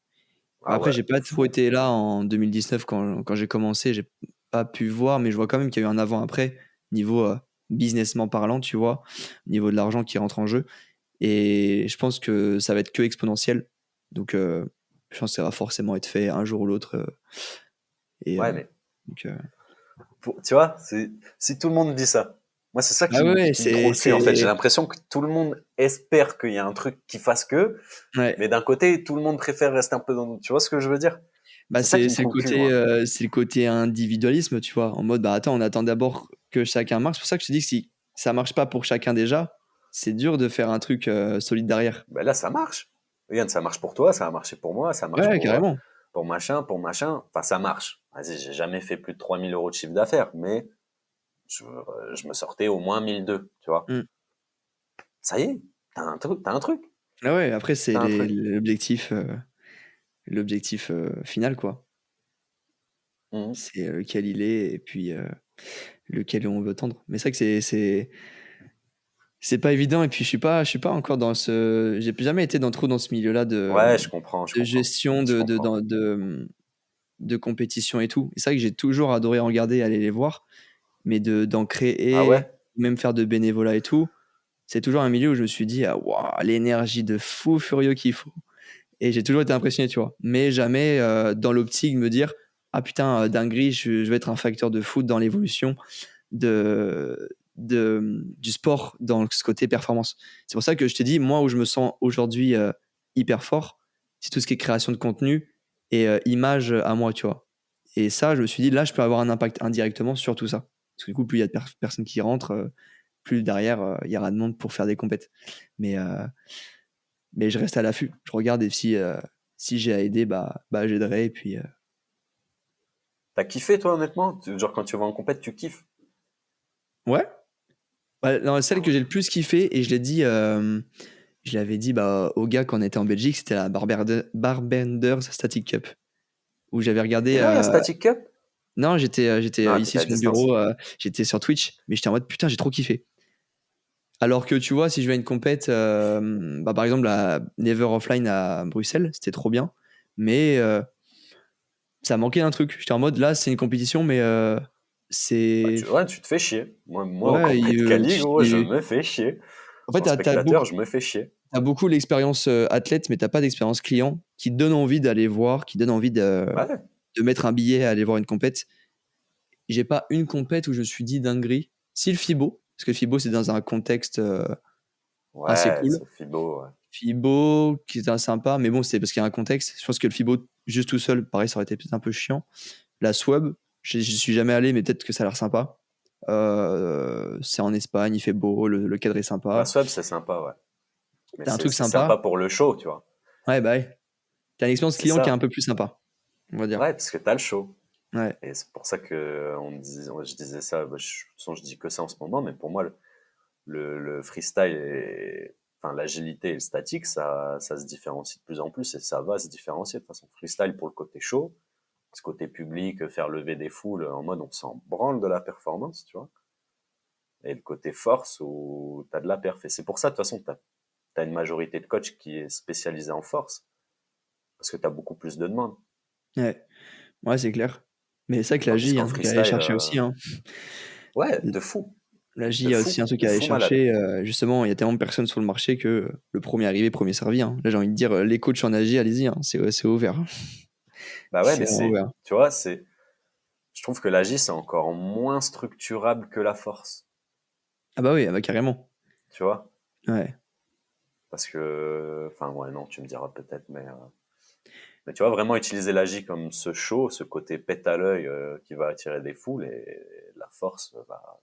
Ah Après, ouais, j'ai de pas trop fou. été là en 2019 quand j'ai commencé. J'ai pas pu voir, mais je vois quand même qu'il y a eu un avant-après, niveau businessment parlant, tu vois, niveau de l'argent qui rentre en jeu. Et je pense que ça va être que exponentiel. Donc, je pense que ça va forcément être fait un jour ou l'autre. Et Ouais, mais donc, tu vois, si tout le monde dit ça, moi, c'est ça ah ouais, qui me drôle le cul, en fait. J'ai l'impression que tout le monde espère qu'il y a un truc qui fasse que, ouais. mais d'un côté, tout le monde préfère rester un peu dans... Tu vois ce que je veux dire? Bah, C'est ça qui me trouve le cul, moi. c'est le côté individualisme, tu vois. En mode, bah attends, on attend d'abord que chacun marche. C'est pour ça que je te dis que si ça marche pas pour chacun déjà, c'est dur de faire un truc solide derrière. Ben là, ça marche. Regarde, ça marche pour toi, ça a marché pour moi, ça marche Ouais, carrément. pour machin, pour machin. Enfin, ça marche. Vas-y, j'ai jamais fait plus de 3 000 € de chiffre d'affaires, mais je me sortais au moins 1 200, tu vois. Mm. Ça y est, t'as un truc, Ah ouais, après, c'est t'as un truc. l'objectif final, quoi. Mhm. C'est lequel il est et puis lequel on veut tendre. Mais c'est vrai que c'est pas évident. Et puis, je suis pas encore dans ce. J'ai jamais été trop dans ce milieu-là Ouais, je de comprends, gestion, je comprends. de compétition et tout. Et c'est vrai que j'ai toujours adoré regarder, aller les voir, mais d'en Ah créer, ouais? même faire de bénévolat et tout, c'est toujours un milieu où je me suis dit, ah, waouh, l'énergie de fou furieux qu'il faut. Et j'ai toujours été impressionné, tu vois. Mais jamais dans l'optique de me dire, ah putain, dinguerie, je vais être un facteur de foot dans l'évolution du sport dans ce côté performance. C'est pour ça que je t'ai dit, moi, où je me sens aujourd'hui hyper fort, c'est tout ce qui est création de contenu et image à moi, tu vois. Et ça, je me suis dit, là, je peux avoir un impact indirectement sur tout ça. Parce que du coup, plus il y a de personnes qui rentrent, plus derrière, il y aura de monde pour faire des compètes. Mais, euh, mais je reste à l'affût. Je regarde et si j'ai à aider, bah j'aiderai. Et puis, T'as kiffé, toi, honnêtement? Genre, quand tu vas en compète, tu kiffes? ouais. Ouais, non, celle Ah que ouais. j'ai le plus kiffé, et je l'avais dit au gars quand on était en Belgique, c'était la Barbenders Static Cup. Où j'avais regardé. T'étais là, la Static Cup? Non, j'étais Non, ici t'étais à sur le distance. bureau, j'étais sur Twitch, mais j'étais en mode putain, j'ai trop kiffé. Alors que tu vois, si je vais à une compète, par exemple, la Never Offline à Bruxelles, c'était trop bien. Mais ça manquait d'un truc. J'étais en mode là, c'est une compétition, mais Bah, c'est. ouais, tu te fais chier. Moi, en Ouais, compète Cali, gros, je me fais chier. en fait, En spectateur, je me fais chier. t'as beaucoup l'expérience athlète, mais t'as pas d'expérience client qui te donne envie d'aller voir, qui donne envie Ouais. de mettre un billet à aller voir une compète. j'ai pas une compète où je me suis dit dinguerie. Si le FIBO, parce que le FIBO, c'est dans un contexte assez Ouais, cool. c'est Fibo, ouais. FIBO, qui était sympa, mais bon, c'est parce qu'il y a un contexte. Je pense que le FIBO, juste tout seul, pareil, ça aurait été peut-être un peu chiant. La SWAB, je suis jamais allé, mais peut-être que ça a l'air sympa. C'est en Espagne, il fait beau, le cadre est Ouais, sympa. Swab, c'est sympa, ouais. Mais T'as un truc c'est sympa sympa. pour le show, tu vois. Ouais, bah ouais. T'as une expérience C'est client qui est un ça. peu plus sympa, on va dire. Ouais, parce que t'as le show. Ouais, Et c'est pour ça que je disais ça. De toute façon, je dis que ça en ce moment, mais pour moi, le freestyle et enfin l'agilité et le statique, ça se différencie de plus en plus et ça va se différencier de toute façon. Freestyle pour le côté show, ce côté public, faire lever des foules en mode on s'en branle de la performance, tu vois. Et le côté force où t'as de la perf. Et c'est pour ça, de toute façon, t'as une majorité de coachs qui est spécialisée en force parce que t'as beaucoup plus de demandes. ouais, ouais, c'est clair. Mais c'est vrai que la Tandis J, qu'en un truc à aller freestyle, chercher aussi. Hein. ouais, de fou, La J, il y a aussi un truc de à aller fou malade. chercher. Justement, il y a tellement de personnes sur le marché que le premier arrivé, premier servi. Hein. Là, j'ai envie de dire, les coachs en AJ, allez-y, hein. C'est ouvert. Hein. Bah ouais, C'est mais vraiment ouvert. tu vois, je trouve que l'AJ, c'est encore moins structurable que la force, Ah bah oui, ah bah carrément. tu vois. Ouais. Parce que, enfin, ouais, non, tu me diras peut-être, mais tu vois, vraiment utiliser l'AJ comme ce show, ce côté pète à l'œil qui va attirer des foules et la force, bah,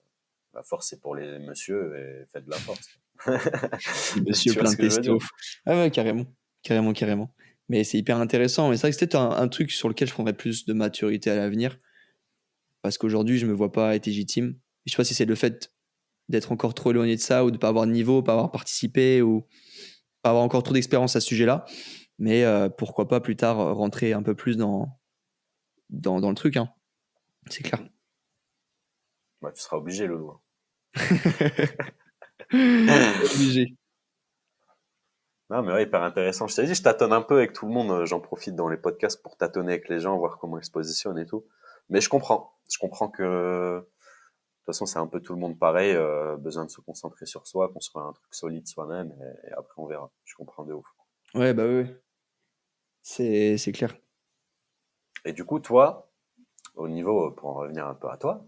la force, c'est pour les messieurs et faites de la force. Monsieur Tu vois plein ce de que je veux dire? testo. Ah ouais, carrément. Carrément, carrément. Mais c'est hyper intéressant. Mais c'est vrai que c'était un truc sur lequel je prendrais plus de maturité à l'avenir. Parce qu'aujourd'hui, je me vois pas être légitime. Je sais pas si c'est le fait d'être encore trop éloigné de ça ou de pas avoir de niveau, pas avoir participé ou pas avoir encore trop d'expérience à ce sujet-là. Mais pourquoi pas plus tard rentrer un peu plus dans le truc. Hein. C'est clair. Bah, tu seras obligé, Loulou. Obligé. Non, mais ouais, hyper intéressant. Je t'ai dit, je tâtonne un peu avec tout le monde. J'en profite dans les podcasts pour tâtonner avec les gens, voir comment ils se positionnent et tout. Mais je comprends. Je comprends que, de toute façon, c'est un peu tout le monde pareil. Besoin de se concentrer sur soi, construire un truc solide soi-même. Et après, on verra. Je comprends de ouf. Ouais, bah oui. C'est clair. Et du coup, toi, au niveau, pour en revenir un peu à toi,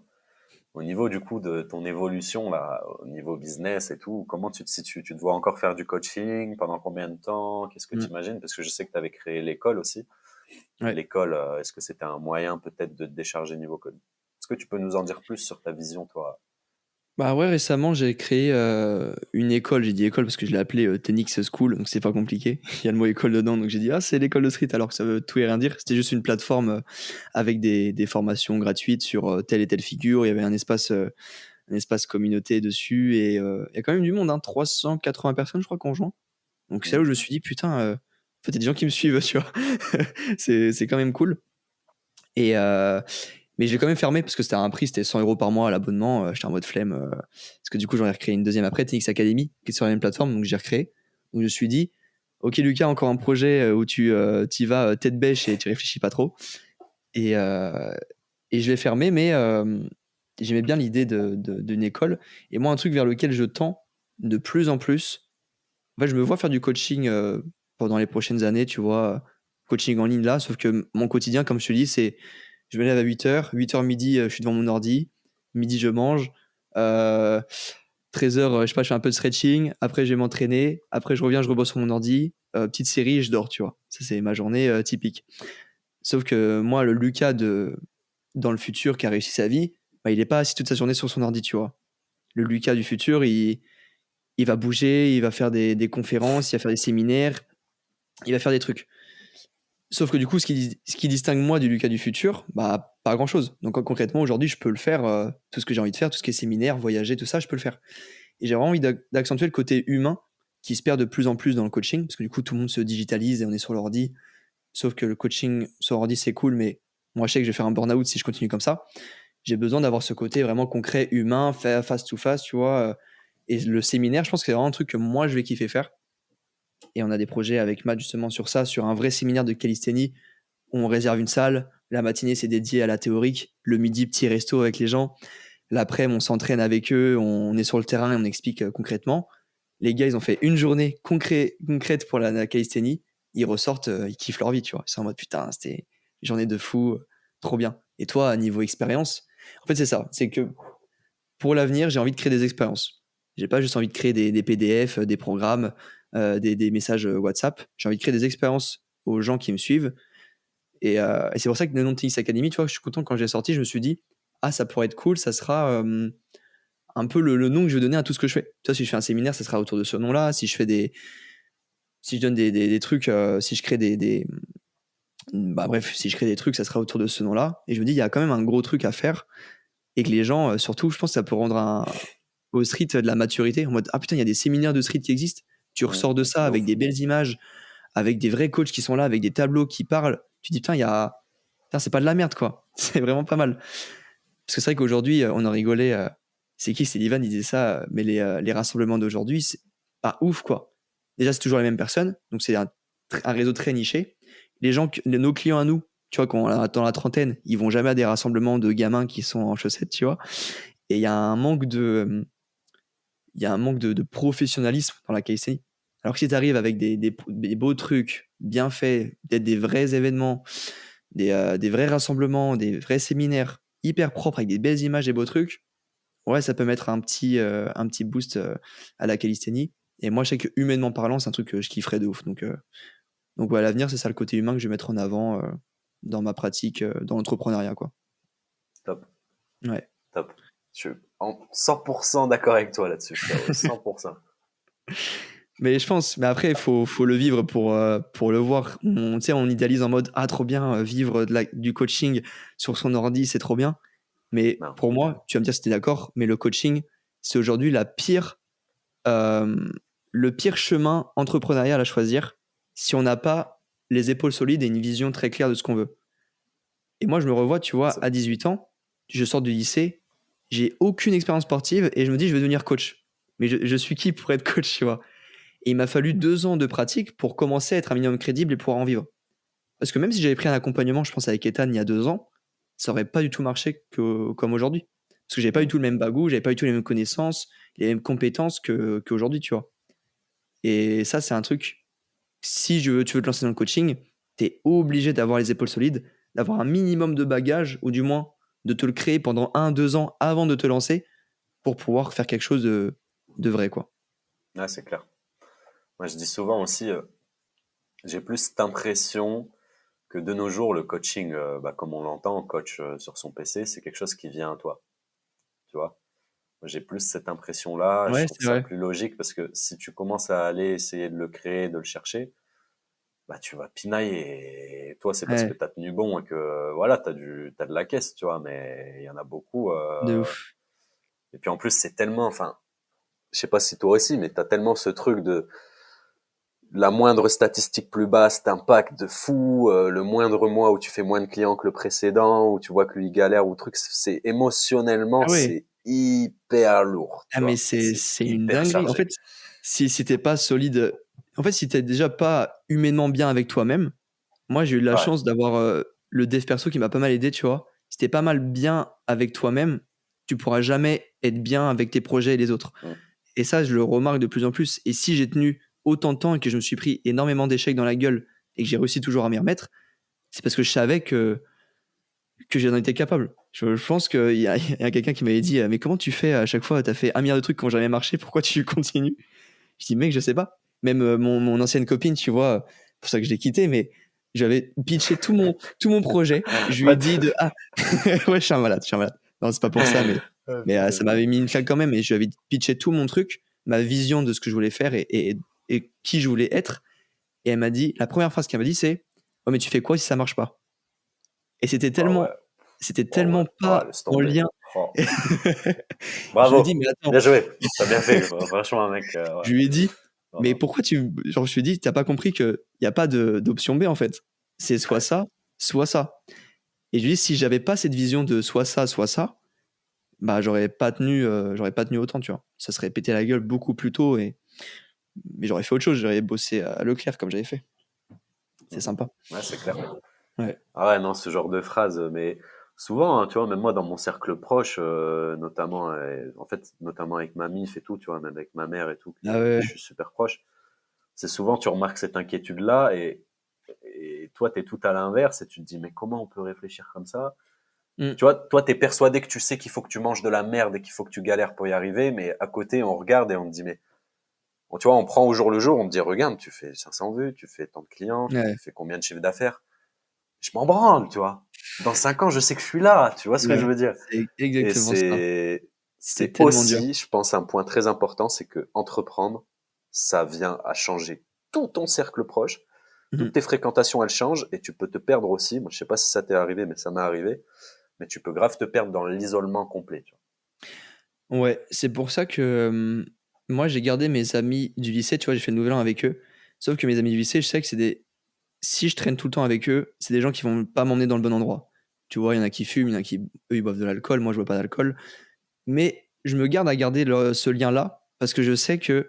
au niveau du coup de ton évolution là, au niveau business et tout, comment tu te situes? Tu te vois encore faire du coaching? Pendant combien de temps? Qu'est-ce que tu Mm. imagines? Parce que je sais que tu avais créé l'école aussi. Ouais. L'école, est-ce que c'était un moyen peut-être de te décharger niveau code? Est-ce que tu peux nous en dire plus sur ta vision, toi? Bah ouais, récemment, j'ai créé une école. J'ai dit école parce que je l'ai appelée Tenix School, donc c'est pas compliqué. Il y a le mot école dedans, donc j'ai dit, ah, c'est l'école de street, alors que ça veut tout et rien dire. C'était juste une plateforme avec des formations gratuites sur telle et telle figure. Il y avait un espace communauté dessus, et il y a quand même du monde, hein, 380 personnes, je crois, qu'on rejoint. Donc c'est là où je me Mhm. suis dit, putain, en fait, il y a des gens qui me suivent, tu vois. C'est quand même cool. Et, mais je l'ai quand même fermé parce que c'était à un prix, c'était 100 € par mois à l'abonnement. J'étais en mode flemme. Parce que du coup, j'en ai recréé une deuxième après, Tenix Academy, qui est sur la même plateforme, donc j'ai recréé. Donc je me suis dit, ok Lucas, encore un projet où tu y vas tête bêche et tu réfléchis pas trop. Et, euh, et je l'ai fermé, mais j'aimais bien l'idée d'une école. Et moi, un truc vers lequel je tends de plus en plus, en fait, je me vois faire du coaching pendant les prochaines années, tu vois, coaching en ligne là, sauf que mon quotidien, comme je te dis, c'est je me lève à 8h, 8h midi, je suis devant mon ordi, midi je mange, 13h, je sais pas, je fais un peu de stretching, après je vais m'entraîner, après je reviens, je rebosse sur mon ordi, petite série et je dors, tu vois. Ça, c'est ma journée typique. Sauf que moi, le Lucas dans le futur qui a réussi sa vie, bah, il est pas assis toute sa journée sur son ordi, tu vois. Le Lucas du futur, il va bouger, il va faire des conférences, il va faire des séminaires, il va faire des trucs. Sauf que du coup, ce qui distingue moi du Lucas du futur, bah, pas grand-chose. Donc concrètement, aujourd'hui, je peux le faire, tout ce que j'ai envie de faire, tout ce qui est séminaire, voyager, tout ça, je peux le faire. Et j'ai vraiment envie d'accentuer le côté humain qui se perd de plus en plus dans le coaching, parce que du coup, tout le monde se digitalise et on est sur l'ordi. Sauf que le coaching sur ordi, c'est cool, mais moi, je sais que je vais faire un burn-out si je continue comme ça. J'ai besoin d'avoir ce côté vraiment concret, humain, face to face, tu vois. Et le séminaire, je pense que c'est vraiment un truc que moi, je vais kiffer faire. Et on a des projets avec Matt justement sur ça, sur un vrai séminaire de calisthénie où on réserve une salle. La matinée, c'est dédié à la théorique. Le midi, petit resto avec les gens. L'après, on s'entraîne avec eux, on est sur le terrain et on explique concrètement. Les gars, ils ont fait une journée concrète pour la calisthénie. Ils ressortent, ils kiffent leur vie, tu vois. Ils sont en mode putain, c'était une journée de fou, trop bien. Et toi, à niveau expérience, En fait, c'est ça. C'est que pour l'avenir, j'ai envie de créer des expériences. J'ai pas juste envie de créer des PDF, des programmes, des messages WhatsApp. J'ai envie de créer des expériences aux gens qui me suivent. Et c'est pour ça que le nom de Tennis Academy, tu vois, je suis content quand j'ai sorti, je me suis dit, ah, ça pourrait être cool, ça sera un peu le nom que je vais donner à tout ce que je fais. Tu vois, si je fais un séminaire, ça sera autour de ce nom-là. Si je donne des trucs, si je crée bah bref, si je crée des trucs, ça sera autour de ce nom-là. Et je me dis, il y a quand même un gros truc à faire et que les gens, surtout, je pense que ça peut rendre au street de la maturité. En mode, ah putain, il y a des séminaires de street qui existent. Tu ressors de ça De avec ouf. des belles images, avec des vrais coachs qui sont là, avec des tableaux qui parlent. Tu te dis, putain, putain, c'est pas de la merde, quoi. C'est vraiment pas mal. Parce que c'est vrai qu'aujourd'hui, on en rigolait. C'est qui? C'est Ivan, il disait ça. Mais les rassemblements d'aujourd'hui, c'est pas ouf, quoi. Déjà, c'est toujours les mêmes personnes. Donc, c'est un réseau très niché. Les gens, nos clients à nous, tu vois, quand on est dans la trentaine, ils vont jamais à des rassemblements de gamins qui sont en chaussettes, tu vois. Et il y a un manque de professionnalisme dans la calisthenie. Alors que si tu arrives avec des beaux trucs bien faits, peut-être des vrais événements, des vrais rassemblements, des vrais séminaires hyper propres avec des belles images, des beaux trucs, ouais, ça peut mettre un petit boost à la calisthénie. Et moi, je sais que humainement parlant, c'est un truc que je kifferais de ouf. Donc ouais, à l'avenir, c'est ça le côté humain que je vais mettre en avant dans ma pratique, dans l'entrepreneuriat, quoi. Top, Ouais. top. Je suis en 100% d'accord avec toi là-dessus, frérot. 100%. Mais après, faut le vivre pour le voir. Tu sais, on idéalise en mode, ah, trop bien, vivre du coaching sur son ordi, c'est trop bien. Mais Non. pour moi, tu vas me dire si tu es d'accord, mais le coaching, c'est aujourd'hui le pire chemin entrepreneurial à choisir si on n'a pas les épaules solides et une vision très claire de ce qu'on veut. Et moi, je me revois, tu vois, C'est- à 18 ans, je sors du lycée, j'ai aucune expérience sportive et je me dis, je vais devenir coach. Mais je suis qui pour être coach, tu vois? Et il m'a fallu 2 ans de pratique pour commencer à être un minimum crédible et pouvoir en vivre. Parce que même si j'avais pris un accompagnement, je pense, avec Ethan il y a 2 ans, ça aurait pas du tout marché comme aujourd'hui. Parce que j'avais pas du Mm. tout le même bagou, j'avais pas du tout les mêmes connaissances, les mêmes compétences qu'aujourd'hui, tu vois. Et ça, c'est un truc, si tu veux te lancer dans le coaching, tu es obligé d'avoir les épaules solides, d'avoir un minimum de bagage, ou du moins de te le créer pendant 1, 2 ans avant de te lancer pour pouvoir faire quelque chose de vrai, quoi. Ouais, c'est clair. Moi, je dis souvent aussi, j'ai plus cette impression que de nos jours, le coaching, bah, comme on l'entend, coach sur son PC, c'est quelque chose qui vient à toi. Tu vois? Moi, j'ai plus cette impression-là. Je Ouais, trouve c'est ça vrai. plus logique parce que si tu commences à aller essayer de le créer, de le chercher, bah, tu vas pinailler. Et toi, c'est parce que Ouais, tu as tenu bon et que voilà, t'as de la caisse, tu vois. Mais il y en a beaucoup. de ouf. Et puis en plus, c'est tellement, enfin, je sais pas si toi aussi, mais tu as tellement ce truc de la moindre statistique plus basse t'impacte de fou, le moindre mois où tu fais moins de clients que le précédent, où tu vois que lui galère ou truc, c'est émotionnellement, Ah ouais. c'est hyper lourd, Ah tu mais vois. c'est C'est c'est une hyper dinguerie. En chargé. fait, si tu pas solide, en fait, si tu déjà pas humainement bien avec toi-même, moi, j'ai eu de la Ouais. chance d'avoir, le dev perso qui m'a pas mal aidé, tu vois? Si tu pas mal bien avec toi-même, tu pourras jamais être bien avec tes projets et les autres. Mm. Et ça, je le remarque de plus en plus. Et si j'ai tenu autant de temps et que je me suis pris énormément d'échecs dans la gueule et que j'ai réussi toujours à m'y remettre, c'est parce que je savais que j'en étais capable. Je pense qu'il y a, il y a quelqu'un qui m'avait dit mais comment tu fais à chaque fois? T'as fait 1 milliard de trucs qui n'ont jamais marché, pourquoi tu continues? Je dis mec, je sais pas. Même mon ancienne copine, tu vois, c'est pour ça que je l'ai quittée, mais j'avais pitché tout mon projet. Je lui ai What dit the de ah ouais, je suis un malade, je suis un malade. Non, c'est pas pour ça, mais Ah, mais putain. ça m'avait mis une claque quand même. Et je lui avais pitché tout mon truc, ma vision de ce que je voulais faire et qui je voulais être. Et elle m'a dit, la première phrase qu'elle m'a dit, c'est oh mais tu fais quoi si ça marche pas? Et Oh ouais, c'était oh ouais, tellement oh, pas laisse en tomber. lien. Oh. Je lui ai dit, Bravo, mais attends, bien joué, t'as bien fait, franchement, mec. Ouais. je lui ai dit, Non, mais non. pourquoi genre, je lui ai dit, t'as pas compris qu'il n'y a pas d'option B en fait. C'est soit Ouais. ça, soit ça. Et je lui ai dit, si j'avais pas cette vision de soit ça, bah, j'aurais pas tenu autant, tu vois. Ça serait pété la gueule beaucoup plus tôt mais j'aurais fait autre chose, j'aurais bossé à Leclerc comme j'avais fait. C'est Mhm. sympa. Ouais, c'est clair. Ouais. Ah ouais, non, ce genre de phrase, mais souvent, hein, tu vois, même moi dans mon cercle proche, notamment, en fait, notamment avec ma mif et tout, tu vois, même avec ma mère et tout, Ah avec qui ouais, je suis super proche, c'est souvent, tu remarques cette inquiétude-là et toi, tu es tout à l'inverse et tu te dis, mais comment on peut réfléchir comme ça? Mm. Tu vois, toi, t'es persuadé que tu sais qu'il faut que tu manges de la merde et qu'il faut que tu galères pour y arriver, mais à côté, on regarde et on te dit, mais tu vois, on prend au jour le jour, on te dit, regarde, tu fais 500 vues, tu fais tant de clients, tu Ouais, fais combien de chiffres d'affaires. Je m'en branle, tu vois. Dans 5 ans, je sais que je suis là, tu vois ce que je ouais, veux dire. c'est Et exactement ça. C'est c'est tellement dur. aussi, je pense, un point très important, c'est que entreprendre, ça vient à changer tout ton cercle proche, toutes Mhm. tes fréquentations, elles changent et tu peux te perdre aussi. Moi, je sais pas si ça t'est arrivé, mais ça m'est arrivé. Mais tu peux grave te perdre dans l'isolement complet, tu Ouais, c'est pour ça que moi, j'ai gardé mes amis du lycée, tu vois, j'ai fait le nouvel an avec eux. Sauf que mes amis du lycée, je sais que c'est des. Si je traîne tout le temps avec eux, c'est des gens qui vont pas m'emmener dans le bon endroit. Tu vois, il y en a qui fument, il y en a qui. Eux, ils boivent de l'alcool, moi, je bois pas d'alcool. Mais je me garde à garder ce lien-là parce que je sais que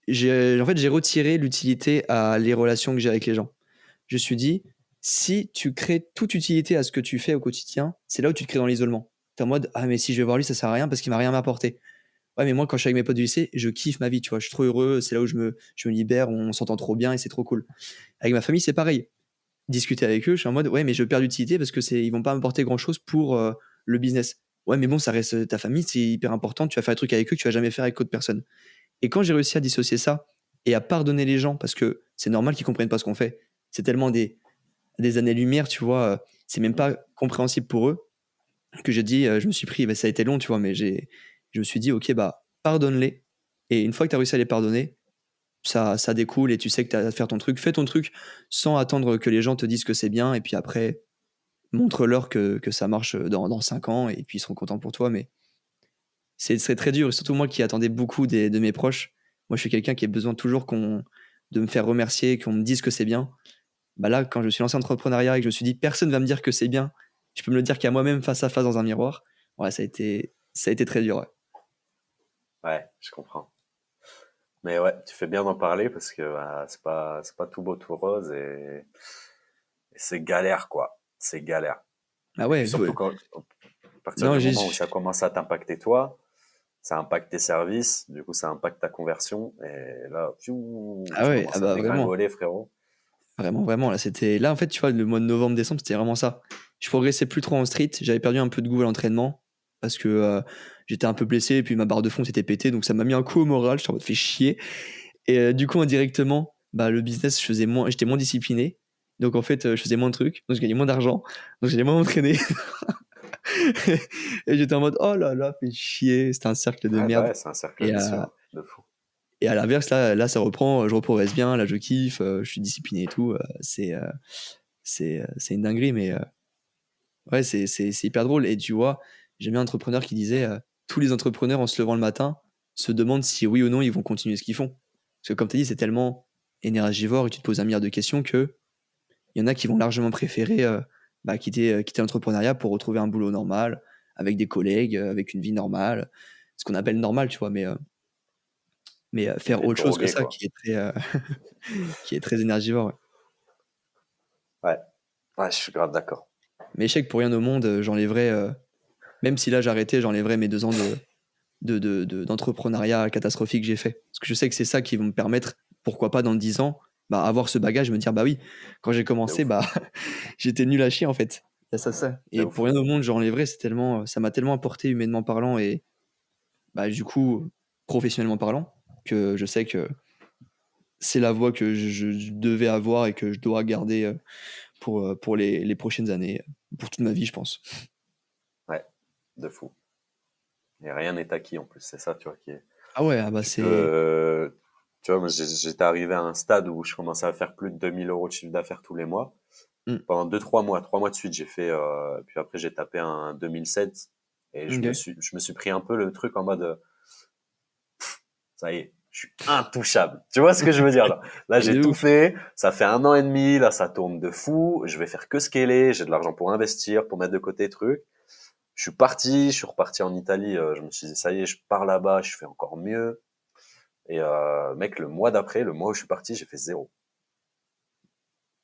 j'ai retiré l'utilité à les relations que j'ai avec les gens. Je me suis dit, si tu crées toute utilité à ce que tu fais au quotidien, c'est là où tu te crées dans l'isolement. T'es en mode, ah, mais si je vais voir lui, ça sert à rien parce qu'il m'a rien apporté. Ouais, mais moi, quand je suis avec mes potes du lycée, je kiffe ma vie, tu vois. Je suis trop heureux, c'est là où je me libère, on s'entend trop bien et c'est trop cool. Avec ma famille, c'est pareil. Discuter avec eux, je suis en mode, ouais, mais je perds d'utilité parce que ils vont pas m'apporter grand chose pour le business. Ouais, mais bon, ça reste ta famille, c'est hyper important. Tu vas faire des trucs avec eux que tu vas jamais faire avec d'autres personnes. Et quand j'ai réussi à dissocier ça et à pardonner les gens, parce que c'est normal qu'ils comprennent pas ce qu'on fait, c'est tellement des années-lumière, tu vois, c'est même vois. pas compréhensible pour eux, que j'ai dit, je me suis pris, bah, ça a été long, tu vois, mais je me suis dit, ok, bah, pardonne-les. Et une fois que tu as réussi à les pardonner, ça découle et tu sais que tu as à faire ton truc. Fais ton truc sans attendre que les gens te disent que c'est bien. Et puis après, montre-leur que ça marche dans 5 ans et puis ils seront contents pour toi. Mais c'est très dur. Et surtout moi qui attendais beaucoup de mes proches. Moi, je suis quelqu'un qui a besoin toujours de me faire remercier, qu'on me dise que c'est bien. Bah là, quand je me suis lancé en entrepreneuriat et que je me suis dit, personne va me dire que c'est bien, je peux me le dire qu'à moi-même face à face dans un miroir. Ouais, ça a été très dur. Ouais. Ouais, je comprends. Mais ouais, tu fais bien d'en parler parce que c'est pas tout beau tout rose et c'est galère quoi. C'est galère. Ah Et puis ouais, surtout quand à partir non, du moment où ça commence à t'impacter toi, ça impacte tes services, du coup ça impacte ta conversion et là, fiou, ah tu ouais, ah commences à bah vraiment. dégringoler frérot. Vraiment, vraiment. Là, en fait, tu vois, le mois de novembre, décembre, c'était vraiment ça. Je progressais plus trop en street. J'avais perdu un peu de goût à l'entraînement parce que j'étais un peu blessé et puis ma barre de fond s'était pétée. Donc, ça m'a mis un coup au moral. Je t'en mode fait chier. Et du coup, indirectement, bah, le business, j'étais moins discipliné. Donc, en fait, je faisais moins de trucs. Donc, je gagnais moins d'argent. Donc, j'allais moins m'entraîner. Et j'étais en mode, oh là là, fait chier. C'était un cercle de Ouais, bah merde. ouais, c'est un cercle Et, vicieux, hein, de fou. et à l'inverse, là, ça reprend. Je reprogresse bien. Là, je kiffe. Je suis discipliné et tout. C'est une dinguerie, mais ouais, c'est hyper drôle. Et tu vois, j'ai bien un entrepreneur qui disait tous les entrepreneurs, en se levant le matin, se demandent si oui ou non ils vont continuer ce qu'ils font. Parce que, comme tu as dit, c'est tellement énergivore et tu te poses un milliard de questions que il y en a qui vont largement préférer bah, quitter l'entrepreneuriat pour retrouver un boulot normal, avec des collègues, avec une vie normale, ce qu'on appelle normal, tu vois, mais Une faire vie de autre chose que drogué ça quoi. qui est qui est très énergivore. Ouais. Ouais, ouais, je suis grave d'accord. Mais je sais que pour rien au monde, j'enlèverais, même si là j'arrêtais, j'enlèverais mes 2 ans d'entrepreneuriat catastrophique que j'ai fait. Parce que je sais que c'est ça qui va me permettre, pourquoi pas dans 10 ans, bah, avoir ce bagage, me dire, bah oui, quand j'ai De commencé, ouf, bah, j'étais nul à chier en fait. Il y a ça. de Et ouf. pour rien au monde, j'enlèverais, ça m'a tellement apporté humainement parlant et bah, du coup, professionnellement parlant, que je sais que c'est la voie que je devais avoir et que je dois garder pour les prochaines années, pour toute ma vie, je pense. Ouais, de fou. Et rien n'est acquis en plus, c'est ça, tu vois, qui est. Ah ouais, ah bah Tu peux, c'est. tu vois, moi j'étais arrivé à un stade où je commençais à faire plus de 2 000 € de chiffre d'affaires tous les mois. Hmm. Pendant 2, 3 mois, 3 mois de suite, j'ai fait, puis après j'ai tapé un 2007 et Ok. je me suis pris un peu le truc en mode, ça y est, je suis intouchable. Tu vois ce que je veux dire là? Là, Et j'ai de tout ouf. fait. Ça fait 1 an et demi. Là, ça tourne de fou. Je vais faire que scaler. J'ai de l'argent pour investir, pour mettre de côté trucs. Je suis parti. Je suis reparti en Italie. Je me suis dit, ça y est, je pars là-bas. Je fais encore mieux. Et mec, le mois d'après, le mois où je suis parti, j'ai fait zéro.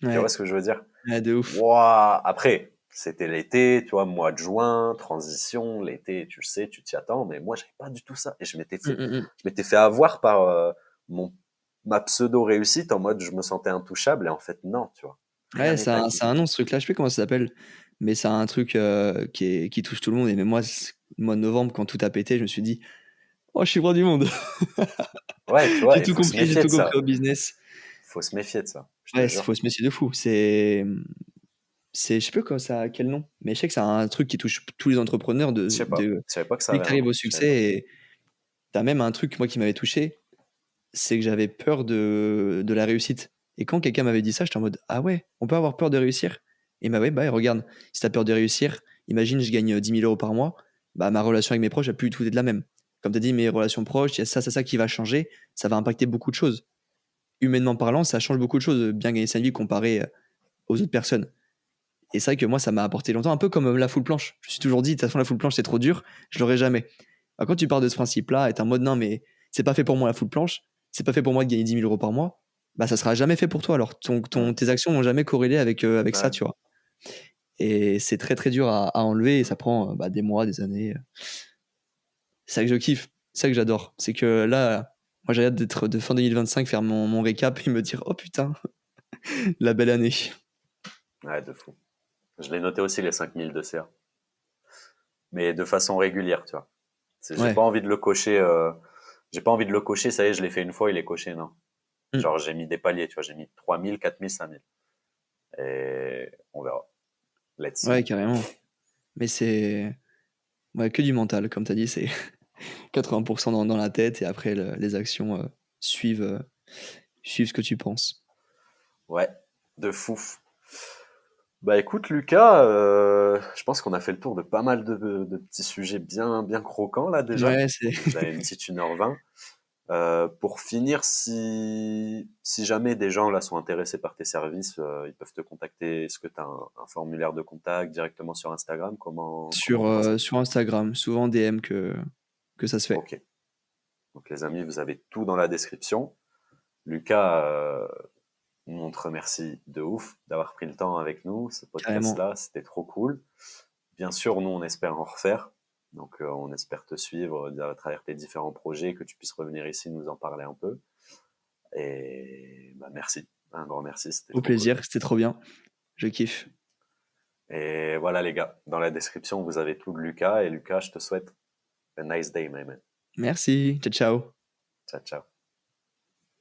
Tu vois Ouais, ce que je veux dire? ouais, de ouf. Wouah. Après, c'était l'été, tu vois, mois de juin, transition, l'été, tu le sais, tu t'y attends, mais moi, j'avais pas du tout ça. Et Hmm, hmm, hmm. je m'étais fait avoir par mon, ma pseudo réussite en mode je me sentais intouchable et en fait, non, tu vois. Rien Ouais, n'est acquis. ça a un nom ce truc-là, je sais plus comment ça s'appelle. mais c'est un truc qui touche tout le monde. Et même moi, le mois de novembre, quand tout a pété, je me suis dit, oh, je suis roi du monde. Ouais, tu vois, J'ai il tout faut se compris, j'ai méfier tout de compris ça. au business. Faut se méfier de ça, je te Ouais, il jure. faut se méfier de fou. Je sais plus quoi, ça a quel nom, mais je sais que c'est un truc qui touche tous les entrepreneurs Je sais pas. Je savais pas que ça dès que avait tu un arrives nom. au Je savais pas. succès. Et t'as même un truc, moi, qui m'avait touché, c'est que j'avais peur de la réussite. Et quand quelqu'un m'avait dit ça, j'étais en mode, ah ouais, on peut avoir peur de réussir? Et il m'a dit, ouais, bah ouais, regarde, si t'as peur de réussir, imagine, je gagne 10 000 euros par mois, bah ma relation avec mes proches, elle plus du tout être la même. Comme tu as dit, mes relations proches, il y a ça qui va changer, ça va impacter beaucoup de choses. Humainement parlant, ça change beaucoup de choses, bien gagner sa vie comparé aux autres personnes. Et c'est vrai que moi, ça m'a apporté longtemps, un peu comme la full planche. Je me suis toujours dit, de toute façon, la full planche, c'est trop dur, je l'aurai jamais. Alors, quand tu pars de ce principe-là, et t'es en mode, non, mais c'est pas fait pour moi la full planche, c'est pas fait pour moi de gagner 10 000 euros par mois, bah ça sera jamais fait pour toi. Alors, Hmm. tes actions vont jamais corréler avec ça, Ouais. tu vois. Et c'est très très dur à enlever, et ça prend des mois, des années. C'est ça que je kiffe, c'est ça que j'adore. C'est que là, moi, j'ai hâte d'être de fin 2025, faire mon récap et me dire, oh putain, la belle année. Ouais, de fou. Je l'ai noté aussi, les 5000 de CA. Mais de façon régulière, tu vois. J'ai pas Ouais. envie de le cocher. J'ai pas envie de le cocher, ça y est, je l'ai fait une fois, il est coché, non. Mm. Genre, j'ai mis des paliers, tu vois. J'ai mis 3000, 4000, 5000. Et on verra. Let's Ouais, see. carrément. Mais c'est ouais, que du mental, comme tu as dit, c'est 80% dans la tête et après les actions suivent ce que tu penses. Ouais, de fou. Bah écoute Lucas, je pense qu'on a fait le tour de pas mal de petits sujets bien bien croquants là déjà. Ouais, On est déjà à une petite 1h20. Pour finir, si jamais des gens là sont intéressés par tes services, ils peuvent te contacter. Est-ce que tu as un formulaire de contact directement sur Instagram? Comment sur, on fera ça? sur Instagram, souvent DM que ça se fait. Ok. Donc les amis, vous avez tout dans la description. Lucas, on te remercie de ouf d'avoir pris le temps avec nous. Ce Carrément. podcast-là, c'était trop cool. Bien sûr, nous, on espère en refaire. Donc, on espère te suivre à travers tes différents projets, que tu puisses revenir ici nous en parler un peu. Et bah, merci, un grand merci, c'était Au trop cool. plaisir, c'était trop bien. Je kiffe. Et voilà les gars, dans la description, vous avez tout de Lucas. Et Lucas, je te souhaite a nice day, my man. Merci. Ciao, ciao. Ciao, ciao.